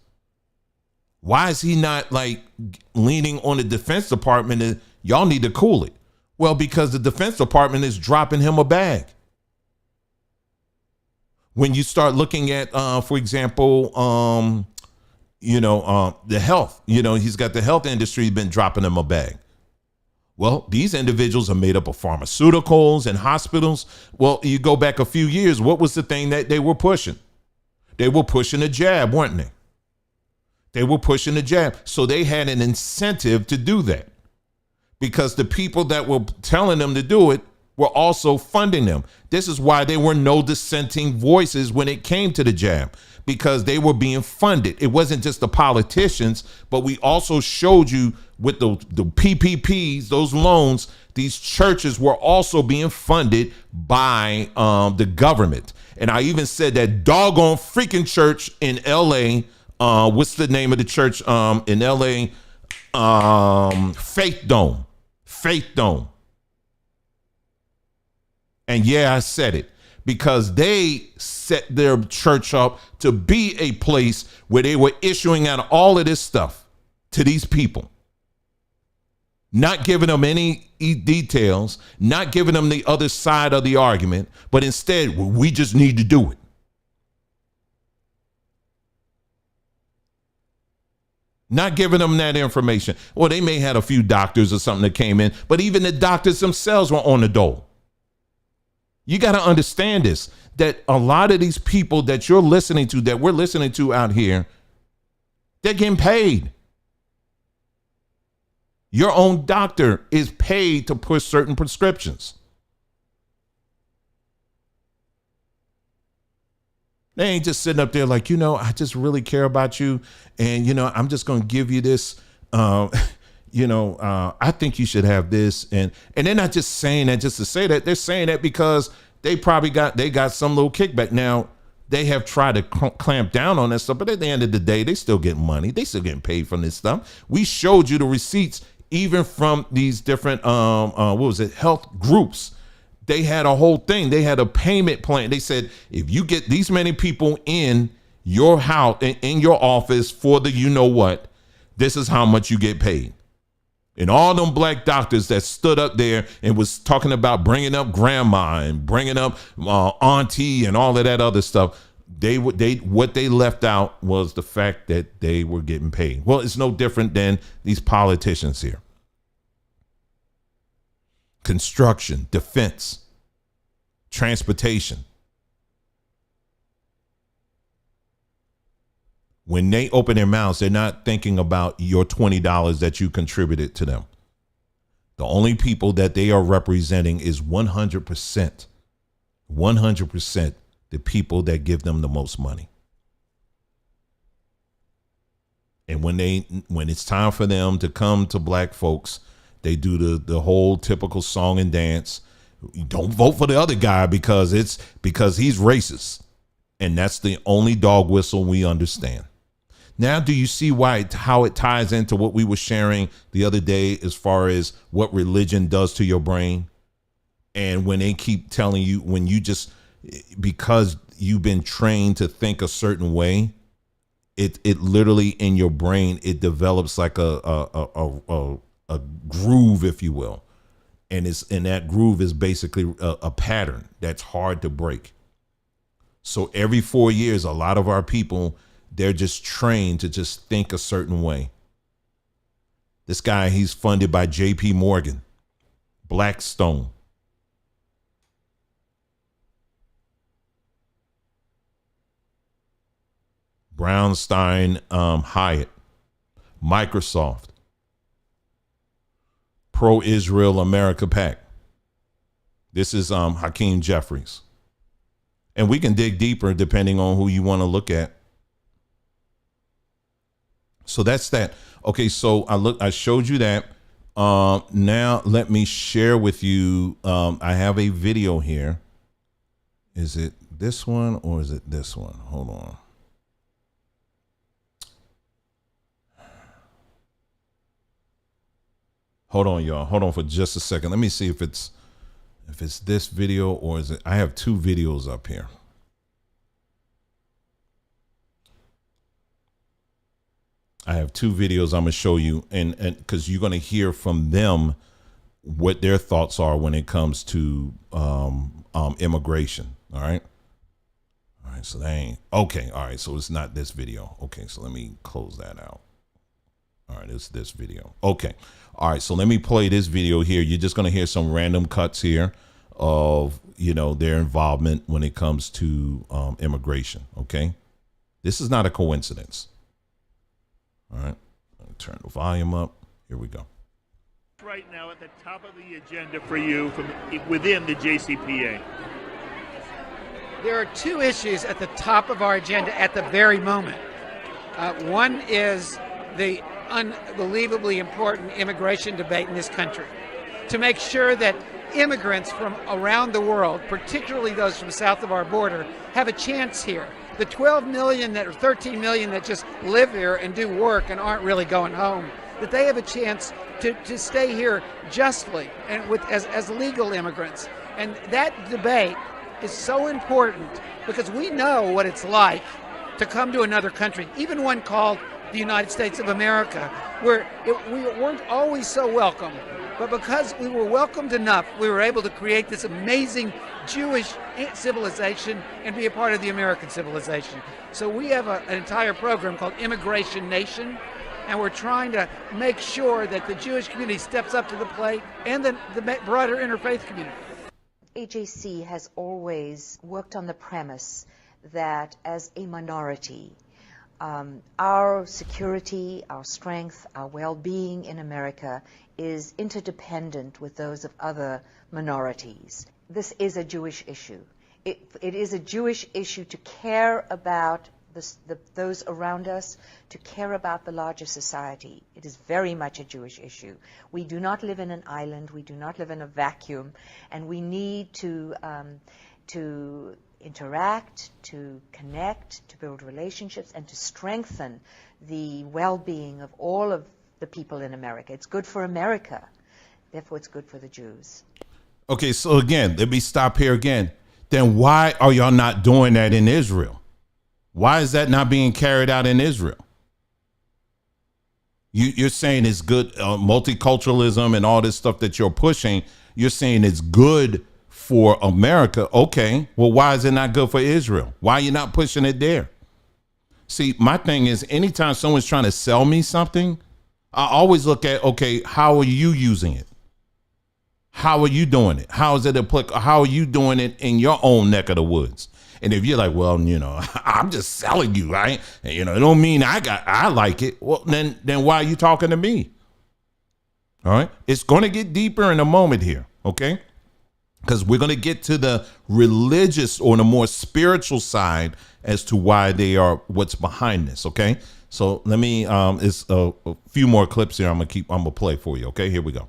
Why is he not leaning on the Defense Department and y'all need to cool it? Well, because the Defense Department is dropping him a bag. When you start looking at, for example, the health, he's got the health industry been dropping him a bag. Well, these individuals are made up of pharmaceuticals and hospitals. Well, you go back a few years, what was the thing that they were pushing? They were pushing a jab, weren't they? They were pushing the jab. So they had an incentive to do that because the people that were telling them to do it were also funding them. This is why there were no dissenting voices when it came to the jab, because they were being funded. It wasn't just the politicians, but we also showed you with the PPPs, those loans, these churches were also being funded by the government. And I even said that doggone freaking church in LA, what's the name of the church in LA? Faith Dome. And yeah, I said it because they set their church up to be a place where they were issuing out all of this stuff to these people, not giving them any details, not giving them the other side of the argument, but instead, we just need to do it. Not giving them that information. Well, they may have a few doctors or something that came in, but even the doctors themselves were on the dole. You got to understand this, that a lot of these people that you're listening to, that we're listening to out here, they're getting paid. Your own doctor is paid to push certain prescriptions. They ain't just sitting up there like, I just really care about you. And, I'm just going to give you this. I think you should have this. And they're not just saying that just to say that. They're saying that because they got some little kickback. Now, They have tried to clamp down on that stuff, but at the end of the day, they still get money. They still getting paid from this stuff. We showed you the receipts, even from these different health groups. They had a whole thing. They had a payment plan. They said, if you get these many people in your house, in your office for the you know what, this is how much you get paid. And all them black doctors that stood up there and was talking about bringing up grandma and bringing up auntie and all of that other stuff, what they left out was the fact that they were getting paid. Well, it's no different than these politicians here. Construction, defense, transportation. When they open their mouths, they're not thinking about your $20 that you contributed to them. The only people that they are representing is 100% the people that give them the most money. And when it's time for them to come to black folks, they do the whole typical song and dance. You don't vote for the other guy because he's racist. And that's the only dog whistle we understand. Now, do you see how it ties into what we were sharing the other day as far as what religion does to your brain? And when they keep telling you, because you've been trained to think a certain way, it literally in your brain, it develops like a groove, if you will. And that groove is basically a pattern that's hard to break. So every 4 years, a lot of our people, they're just trained to just think a certain way. This guy, he's funded by J.P. Morgan, Blackstone. Brownstein, Hyatt, Microsoft, Pro-Israel America PAC. This is Hakeem Jeffries. And we can dig deeper depending on who you want to look at. So that's that. Okay, so I showed you that. Now let me share with you. I have a video here. Is it this one or is it this one? Hold on. Hold on, y'all. Hold on for just a second. Let me see if it's this video or is it. I have two videos up here. I have two videos I'm going to show you, and because you're going to hear from them what their thoughts are when it comes to immigration. All right. All right. So they ain't okay. All right. So it's not this video. Okay. So let me close that out. All right. It's this video. Okay. All right. So let me play this video here. You're just going to hear some random cuts here of, their involvement when it comes to immigration. Okay. This is not a coincidence. All right, let me turn the volume up. Here we go. Right now at the top of the agenda for you from within the JCPA. There are two issues at the top of our agenda at the very moment. One is the unbelievably important immigration debate in this country. To make sure that immigrants from around the world, particularly those from south of our border, have a chance here. The 12 million or 13 million that just live here and do work and aren't really going home, that they have a chance to stay here justly and as legal immigrants. And that debate is so important because we know what it's like to come to another country, even one called the United States of America, where we weren't always so welcome. But because we were welcomed enough, we were able to create this amazing Jewish civilization and be a part of the American civilization. So we have an entire program called Immigration Nation, and we're trying to make sure that the Jewish community steps up to the plate and the broader interfaith community. AJC has always worked on the premise that as a minority, our security, our strength, our well-being in America is interdependent with those of other minorities. This is a Jewish issue. It is a Jewish issue to care about those around us, to care about the larger society. It is very much a Jewish issue. We do not live in an island. We do not live in a vacuum, and we need to interact, to connect, to build relationships, and to strengthen the well-being of all of the people in America. It's good for America. Therefore, it's good for the Jews. Okay, so again, let me stop here again. Then why are y'all not doing that in Israel? Why is that not being carried out in Israel? You're saying it's good, multiculturalism and all this stuff that you're pushing. You're saying it's good for America. Okay, well, why is it not good for Israel? Why are you not pushing it there? See, my thing is, anytime someone's trying to sell me something, I always look at, okay, how are you using it? How are you doing it? How is it applicable? How are you doing it in your own neck of the woods? And if you're like, well, I'm just selling you, right? And, it don't mean I like it. Well, then why are you talking to me? All right. It's going to get deeper in a moment here. Okay. Because we're going to get to the religious or the more spiritual side as to why they are what's behind this. Okay. So let me, it's a few more clips here. I'm going to play for you. Okay. Here we go.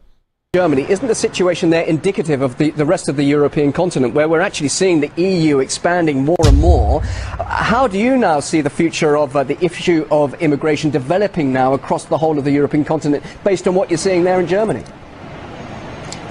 Germany, isn't the situation there indicative of the rest of the European continent, where we're actually seeing the EU expanding more and more? How do you now see the future of the issue of immigration developing now across the whole of the European continent, based on what you're seeing there in Germany?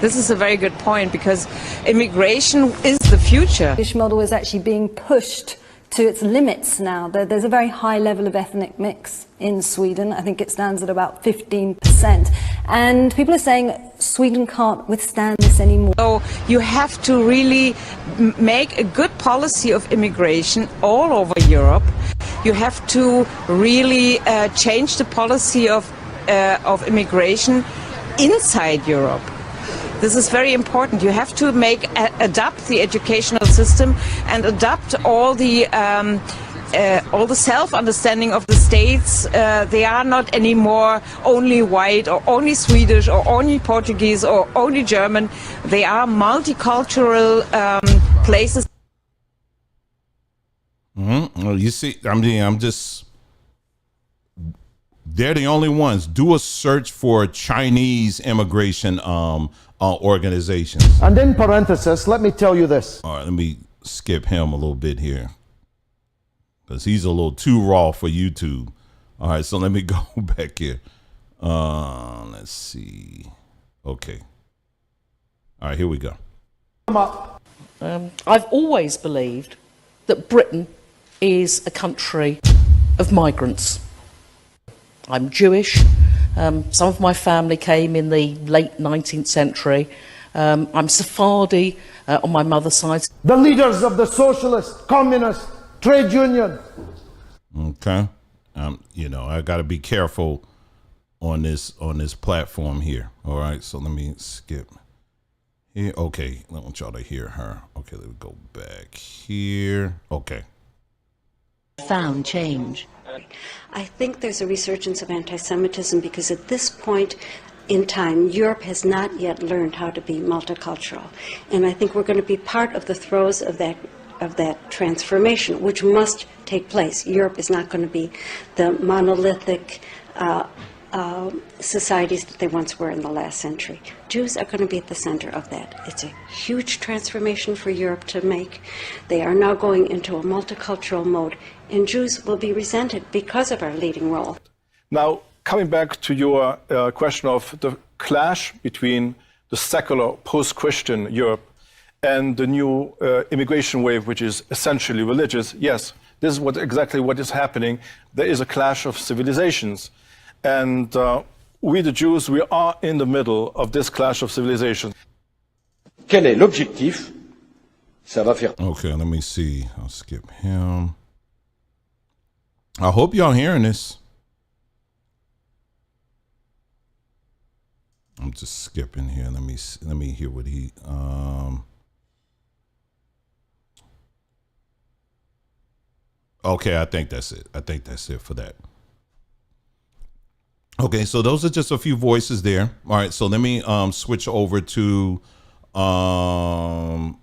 This is a very good point, because immigration is the future. The British model is actually being pushed to its limits now. There's a very high level of ethnic mix in Sweden. I think it stands at about 15%. And people are saying Sweden can't withstand this anymore. So you have to really make a good policy of immigration all over Europe. You have to really change the policy of immigration inside Europe. This is very important. You have to adapt the educational system and adapt all the self-understanding of the states. They are not anymore only white or only Swedish or only Portuguese or only German. They are multicultural places. Mm-hmm. Well, you see, I'm just. They're the only ones. Do a search for Chinese immigration organizations. And in parenthesis, let me tell you this. All right, let me skip him a little bit here, because he's a little too raw for YouTube. All right, so let me go back here. Let's see. Okay. All right, here we go. I've always believed that Britain is a country of migrants. I'm Jewish. Some of my family came in the late 19th century. I'm Sephardi on my mother's side. The leaders of the socialist, communist, trade union. Okay. I got to be careful on this platform here. All right. So let me skip here. Okay. I want y'all to hear her. Okay. Let me go back here. Okay. Found change. I think there's a resurgence of anti-Semitism because at this point in time, Europe has not yet learned how to be multicultural. And I think we're going to be part of the throes of that transformation, which must take place. Europe is not going to be the monolithic societies that they once were in the last century. Jews are going to be at the center of that. It's a huge transformation for Europe to make. They are now going into a multicultural mode, and Jews will be resented because of our leading role. Now, coming back to your question of the clash between the secular post-Christian Europe and the new immigration wave, which is essentially religious, yes, this is exactly what is happening. There is a clash of civilizations. And we, the Jews, we are in the middle of this clash of civilizations. Quel est l'objectif? Ça va faire. Okay, let me see. I'll skip him. I hope y'all hearing this. I'm just skipping here. Let me hear what he. Okay, I think that's it. I think that's it for that. Okay, so those are just a few voices there. All right, so let me switch over to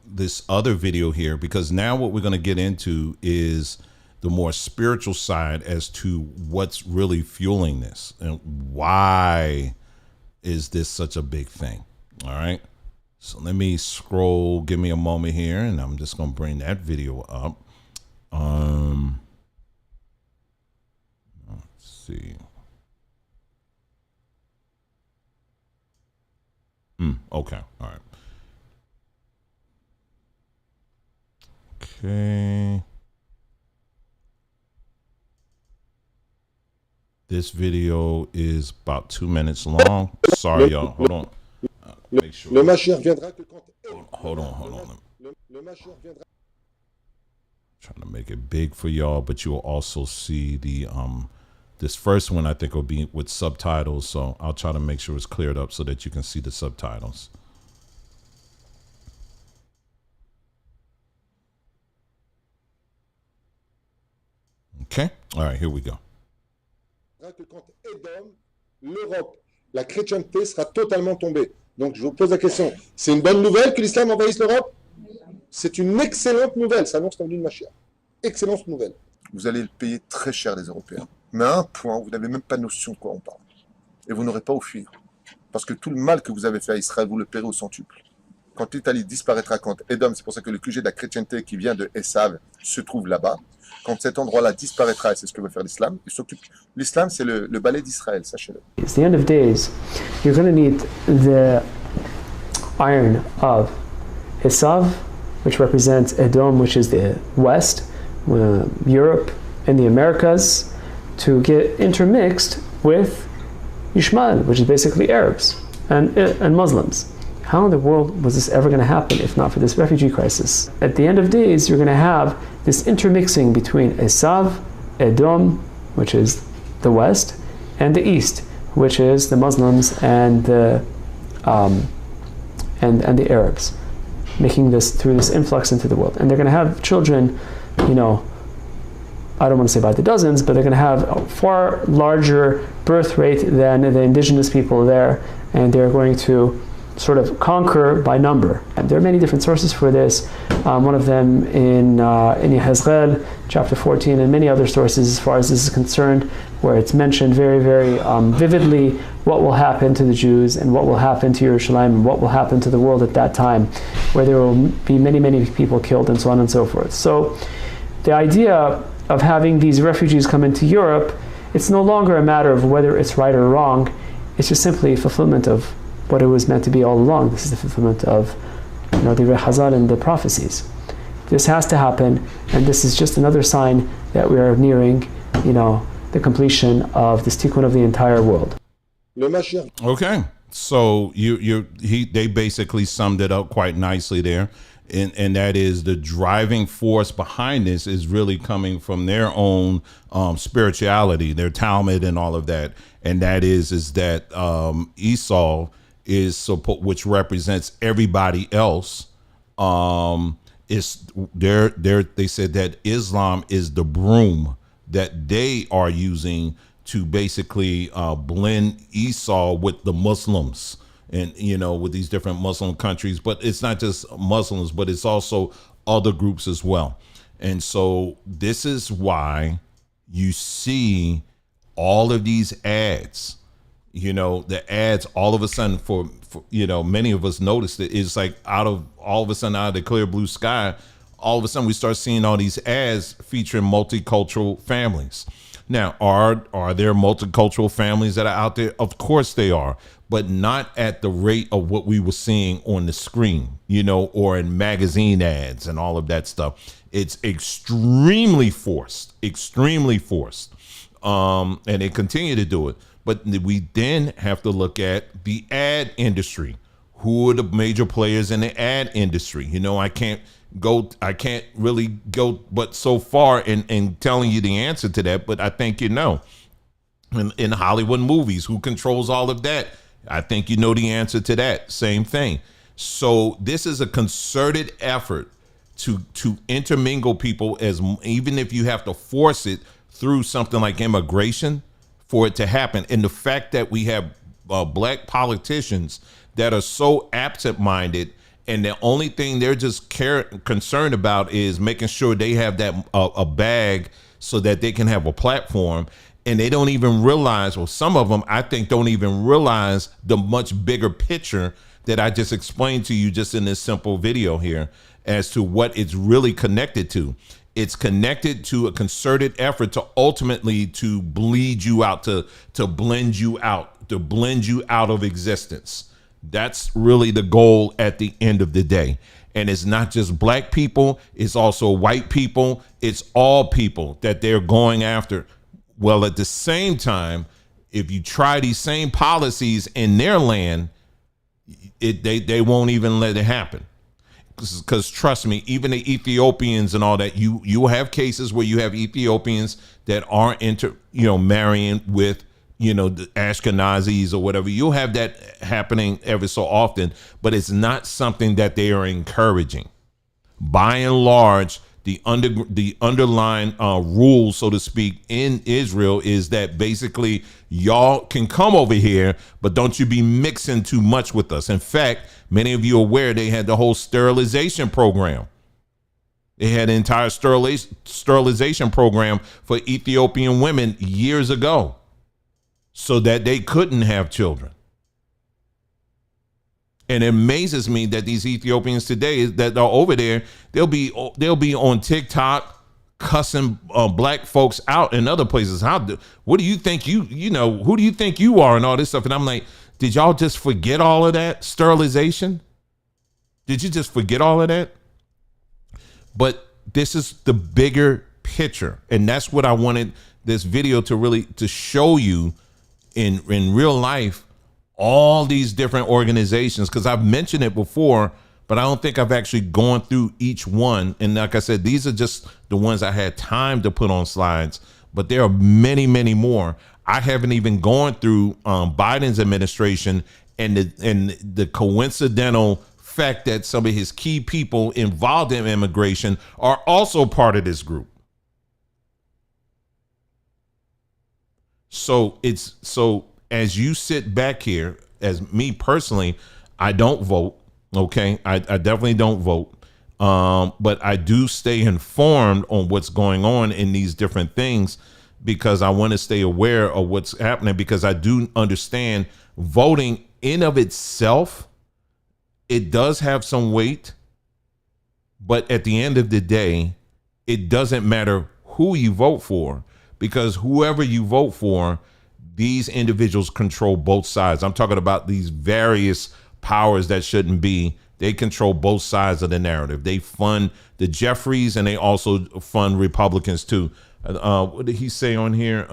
this other video here, because now what we're going to get into is the more spiritual side as to what's really fueling this and why is this such a big thing. All right, So let me scroll. Give me a moment here, and I'm just gonna bring that video up. Let's see. Okay. All right. Okay. This video is about 2 minutes long. Sorry, y'all. Hold on. Make sure. Le Mashiach viendra que quand... Hold on. Le Mashiach viendra... Trying to make it big for y'all, but you'll also see the this first one I think will be with subtitles, so I'll try to make sure it's cleared up so that you can see the subtitles. Okay. All right, here we go. Que quand Édom, l'Europe, la chrétienté sera totalement tombée. Donc je vous pose la question, c'est une bonne nouvelle que l'islam envahisse l'Europe? C'est une excellente nouvelle, ça annonce l'venue de Mashiach. Excellente nouvelle. Vous allez le payer très cher, les Européens. Mais à un point, vous n'avez même pas notion de quoi on parle. Et vous n'aurez pas à fuir. Parce que tout le mal que vous avez fait à Israël, vous le paierez au centuple. Quand l'Italie disparaîtra, quand Édom, c'est pour ça que le QG de la chrétienté qui vient de Esav se trouve là-bas, quand cet endroit-là disparaîtra, et c'est ce que veut faire l'islam, il s'occupe. L'islam, c'est le balai d'Israël, sachez-le. It's the end of days. You're going to need the iron of Esav, which represents Edom, which is the West, Europe, and the Americas, to get intermixed with Ishmael, which is basically Arabs and Muslims. How in the world was this ever going to happen if not for this refugee crisis? At the end of days, you're going to have this intermixing between Esav, Edom, which is the West, and the East, which is the Muslims and the Arabs, making this through this influx into the world. And they're going to have children, you know, I don't want to say by the dozens, but they're going to have a far larger birth rate than the indigenous people there, and they're going to sort of conquer by number. And there are many different sources for this. One of them in Yehezkel, chapter 14, and many other sources as far as this is concerned, where it's mentioned very, very vividly what will happen to the Jews and what will happen to Yerushalayim and what will happen to the world at that time, where there will be many, many people killed and so on and so forth. So the idea of having these refugees come into Europe, it's no longer a matter of whether it's right or wrong. It's just simply a fulfillment of what it was meant to be all along. This is the fulfillment of, you know, the Rechazal and the prophecies. This has to happen, and this is just another sign that we are nearing, you know, the completion of this tikkun of the entire world. Okay, so they basically summed it up quite nicely there, and that is the driving force behind this is really coming from their own spirituality, their Talmud and all of that, and that is that Esau is which represents everybody else. Is they said that Islam is the broom that they are using to basically blend Esau with the Muslims, and you know, with these different Muslim countries. But it's not just Muslims, but it's also other groups as well. And so this is why you see all of these ads. You know, the ads all of a sudden for you know, many of us noticed it. It's like all of a sudden out of the clear blue sky, all of a sudden we start seeing all these ads featuring multicultural families. Now, are there multicultural families that are out there? Of course they are, but not at the rate of what we were seeing on the screen, you know, or in magazine ads and all of that stuff. It's extremely forced, and they continue to do it. But we then have to look at the ad industry. Who are the major players in the ad industry? You know, I can't really go but so far in telling you the answer to that, but I think you know. In Hollywood movies, who controls all of that? I think you know the answer to that. Same thing. So this is a concerted effort to intermingle people, as even if you have to force it through something like immigration for it to happen. And the fact that we have black politicians that are so absent-minded, and the only thing they're just concerned about is making sure they have that a bag so that they can have a platform. And they don't even realize, well, some of them I think don't even realize the much bigger picture that I just explained to you just in this simple video here as to what it's really connected to. It's connected to a concerted effort to ultimately to bleed you out, to blend you out, to blend you out of existence. That's really the goal at the end of the day. And it's not just black people, it's also white people, it's all people that they're going after. Well, at the same time, if you try these same policies in their land, they won't even let it happen. Because trust me, even the Ethiopians and all that, you have cases where you have Ethiopians that aren't marrying with the Ashkenazis or whatever. You'll have that happening every so often, but it's not something that they are encouraging. By and large, the underlying rule, so to speak, in Israel is that basically y'all can come over here, but don't you be mixing too much with us. In fact, many of you are aware they had the whole sterilization program. They had an entire sterilization program for Ethiopian women years ago so that they couldn't have children. And it amazes me that these Ethiopians today that are over there, they'll be on TikTok cussing black folks out in other places. What do you think who do you think you are and all this stuff? And I'm like, did y'all just forget all of that sterilization? Did you just forget all of that? But this is the bigger picture. And that's what I wanted this video to show you in real life. All these different organizations, because I've mentioned it before, but I don't think I've actually gone through each one. And like I said, these are just the ones I had time to put on slides, but there are many, many more. I haven't even gone through Biden's administration and the coincidental fact that some of his key people involved in immigration are also part of this group. So as you sit back here, as me personally, I don't vote. Okay. I definitely don't vote. But I do stay informed on what's going on in these different things because I want to stay aware of what's happening, because I do understand voting in of itself, it does have some weight, but at the end of the day, it doesn't matter who you vote for, because whoever you vote for, these individuals control both sides. I'm talking about these various powers that shouldn't be. They control both sides of the narrative. They fund the Jeffries and they also fund Republicans too. What did he say on here?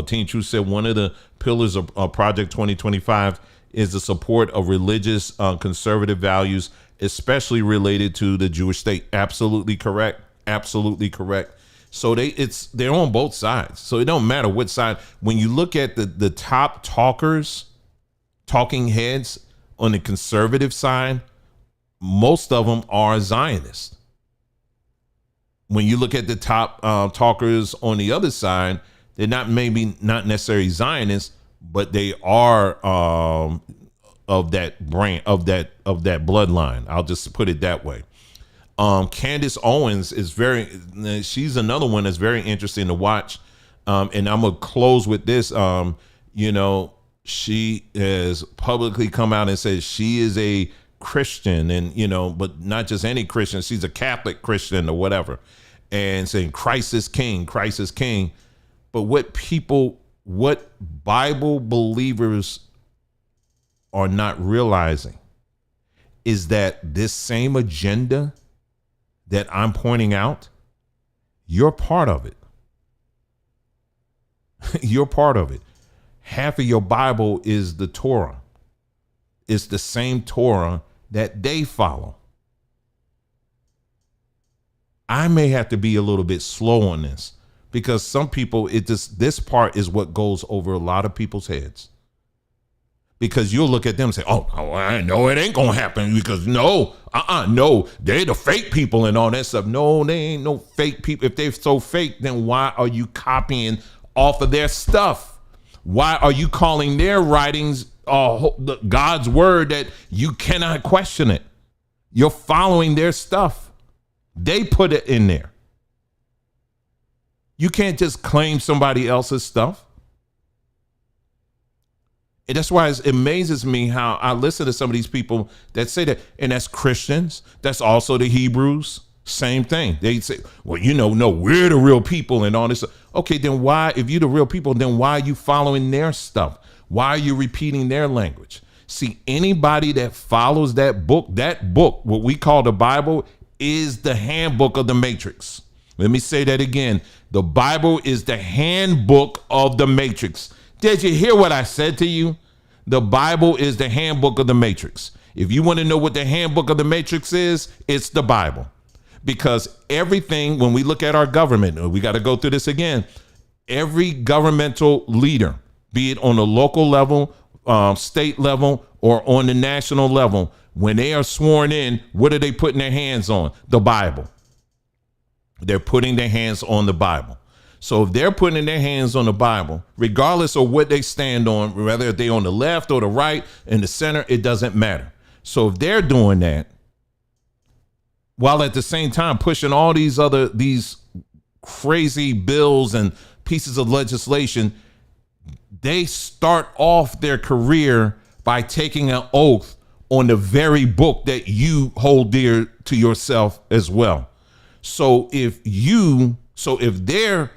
Teen Truth said one of the pillars of Project 2025 is the support of religious conservative values, especially related to the Jewish state. Absolutely correct. Absolutely correct. So they're on both sides. So it don't matter what side. When you look at the top talking heads on the conservative side, most of them are Zionists. When you look at the top talkers on the other side, they're not necessarily Zionists, but they are of that brand, of that bloodline. I'll just put it that way. Candace Owens she's another one that's very interesting to watch. And I'm gonna close with this. She has publicly come out and said she is a Christian, and but not just any Christian, she's a Catholic Christian or whatever, and saying Christ is king, Christ is king. But what Bible believers are not realizing is that this same agenda that I'm pointing out, you're part of it. You're part of it. Half of your Bible is the Torah. It's the same Torah that they follow. I may have to be a little bit slow on this because some people, this part is what goes over a lot of people's heads. Because you'll look at them and say, oh, I know it ain't gonna happen because no, they're the fake people and all that stuff. No, they ain't no fake people. If they're so fake, then why are you copying off of their stuff? Why are you calling their writings God's word that you cannot question it? You're following their stuff. They put it in there. You can't just claim somebody else's stuff. And that's why it amazes me how I listen to some of these people that say that, and that's Christians. That's also the Hebrews. Same thing. They say, well, no, we're the real people and all this. Okay, then why, if you're the real people, then why are you following their stuff? Why are you repeating their language? See, anybody that follows that book, what we call the Bible, is the handbook of the Matrix. Let me say that again. The Bible is the handbook of the Matrix. Did you hear what I said to you? The Bible is the handbook of the Matrix. If you want to know what the handbook of the Matrix is, it's the Bible. Because everything, when we look at our government, we got to go through this again. Every governmental leader, be it on the local level, state level, or on the national level, when they are sworn in, what are they putting their hands on? The Bible. They're putting their hands on the Bible. So if they're putting their hands on the Bible, regardless of what they stand on, whether they're on the left or the right, in the center, it doesn't matter. So if they're doing that, while at the same time pushing all these crazy bills and pieces of legislation, they start off their career by taking an oath on the very book that you hold dear to yourself as well. So if they're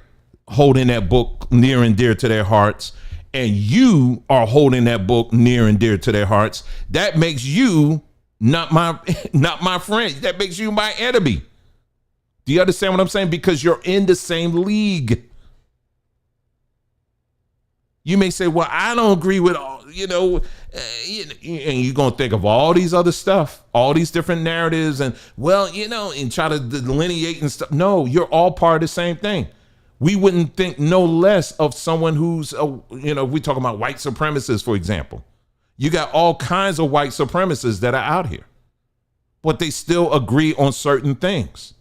holding that book near and dear to their hearts, and you are holding that book near and dear to their hearts, that makes you not my friend. That makes you my enemy. Do you understand what I'm saying? Because you're in the same league. You may say, well, I don't agree with all, and you're going to think of all these other stuff, all these different narratives, and and try to delineate and stuff. No, you're all part of the same thing. We wouldn't think no less of someone who's, we talk about white supremacists, for example. You got all kinds of white supremacists that are out here, but they still agree on certain things.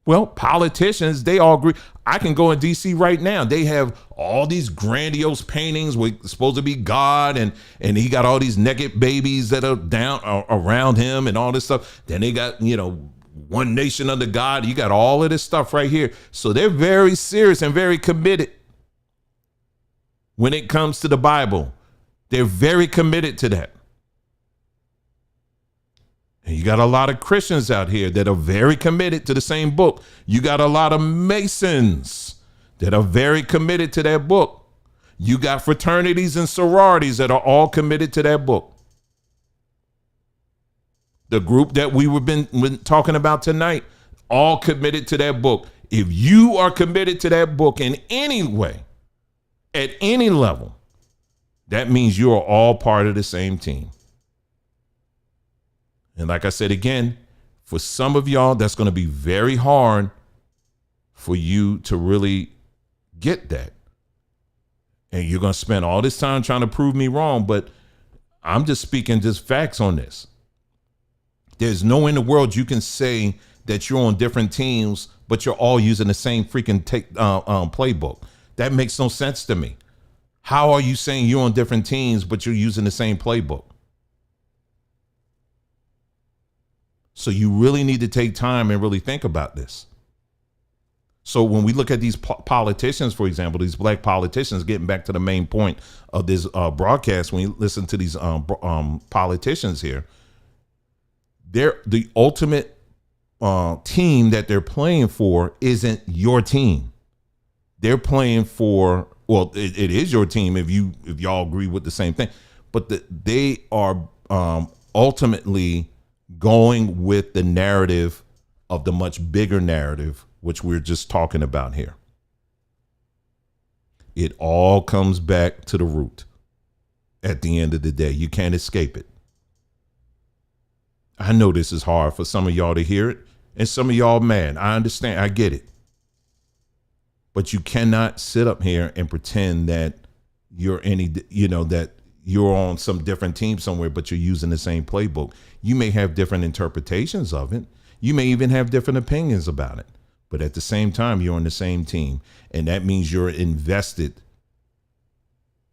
Well, politicians, they all agree. I can go in DC right now. They have all these grandiose paintings with supposed to be God, and he got all these naked babies that are down around him and all this stuff. Then they got, one nation under God. You got all of this stuff right here. So they're very serious and very committed when it comes to the Bible. They're very committed to that. And you got a lot of Christians out here that are very committed to the same book. You got a lot of Masons that are very committed to that book. You got fraternities and sororities that are all committed to that book. The group that we've been talking about tonight, all committed to that book. If you are committed to that book in any way, at any level, that means you are all part of the same team. And like I said again, for some of y'all, that's going to be very hard for you to really get that. And you're going to spend all this time trying to prove me wrong, but I'm just speaking just facts on this. There's no way in the world you can say that you're on different teams, but you're all using the same freaking playbook. That makes no sense to me. How are you saying you're on different teams, but you're using the same playbook? So you really need to take time and really think about this. So when we look at these politicians, for example, these black politicians, getting back to the main point of this broadcast, when you listen to these politicians here, they're the ultimate team that they're playing for isn't your team. They're playing for, well, it is your team if y'all agree with the same thing, but they are ultimately going with the narrative of the much bigger narrative, which we're just talking about here. It all comes back to the root at the end of the day. You can't escape it. I know this is hard for some of y'all to hear it, and some of y'all mad. I understand. I get it. But you cannot sit up here and pretend that you're that you're on some different team somewhere, but you're using the same playbook. You may have different interpretations of it. You may even have different opinions about it. But at the same time, you're on the same team. And that means you're invested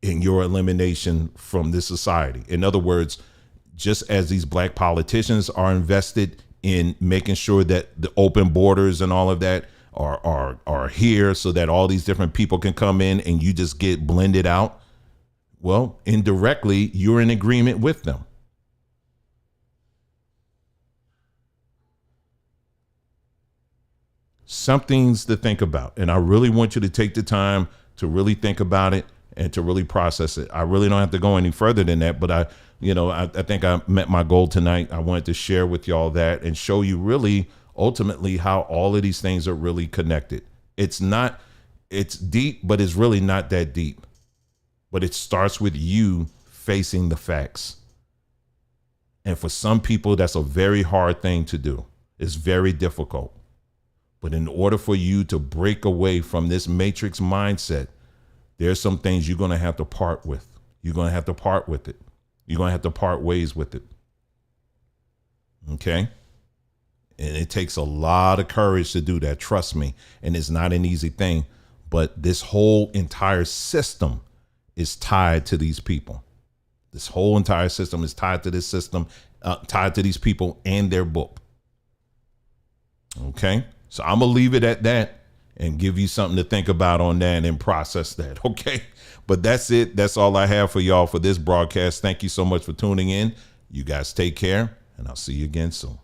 in your elimination from this society. In other words, just as these black politicians are invested in making sure that the open borders and all of that are here so that all these different people can come in and you just get blended out. Well, indirectly, you're in agreement with them. Some things to think about. And I really want you to take the time to really think about it and to really process it. I really don't have to go any further than that, but I think I met my goal tonight. I wanted to share with y'all that and show you really ultimately how all of these things are really connected. It's deep, but it's really not that deep. But it starts with you facing the facts. And for some people, that's a very hard thing to do. It's very difficult. But in order for you to break away from this matrix mindset, there's some things you're going to have to part with. You're going to have to part with it. You're going to have to part ways with it. Okay? And it takes a lot of courage to do that. Trust me. And it's not an easy thing. But this whole entire system is tied to these people. This whole entire system is tied to this system, tied to these people and their book. Okay? So I'm going to leave it at that and give you something to think about on that and process that. Okay. But that's it. That's all I have for y'all for this broadcast. Thank you so much for tuning in. You guys take care, and I'll see you again soon.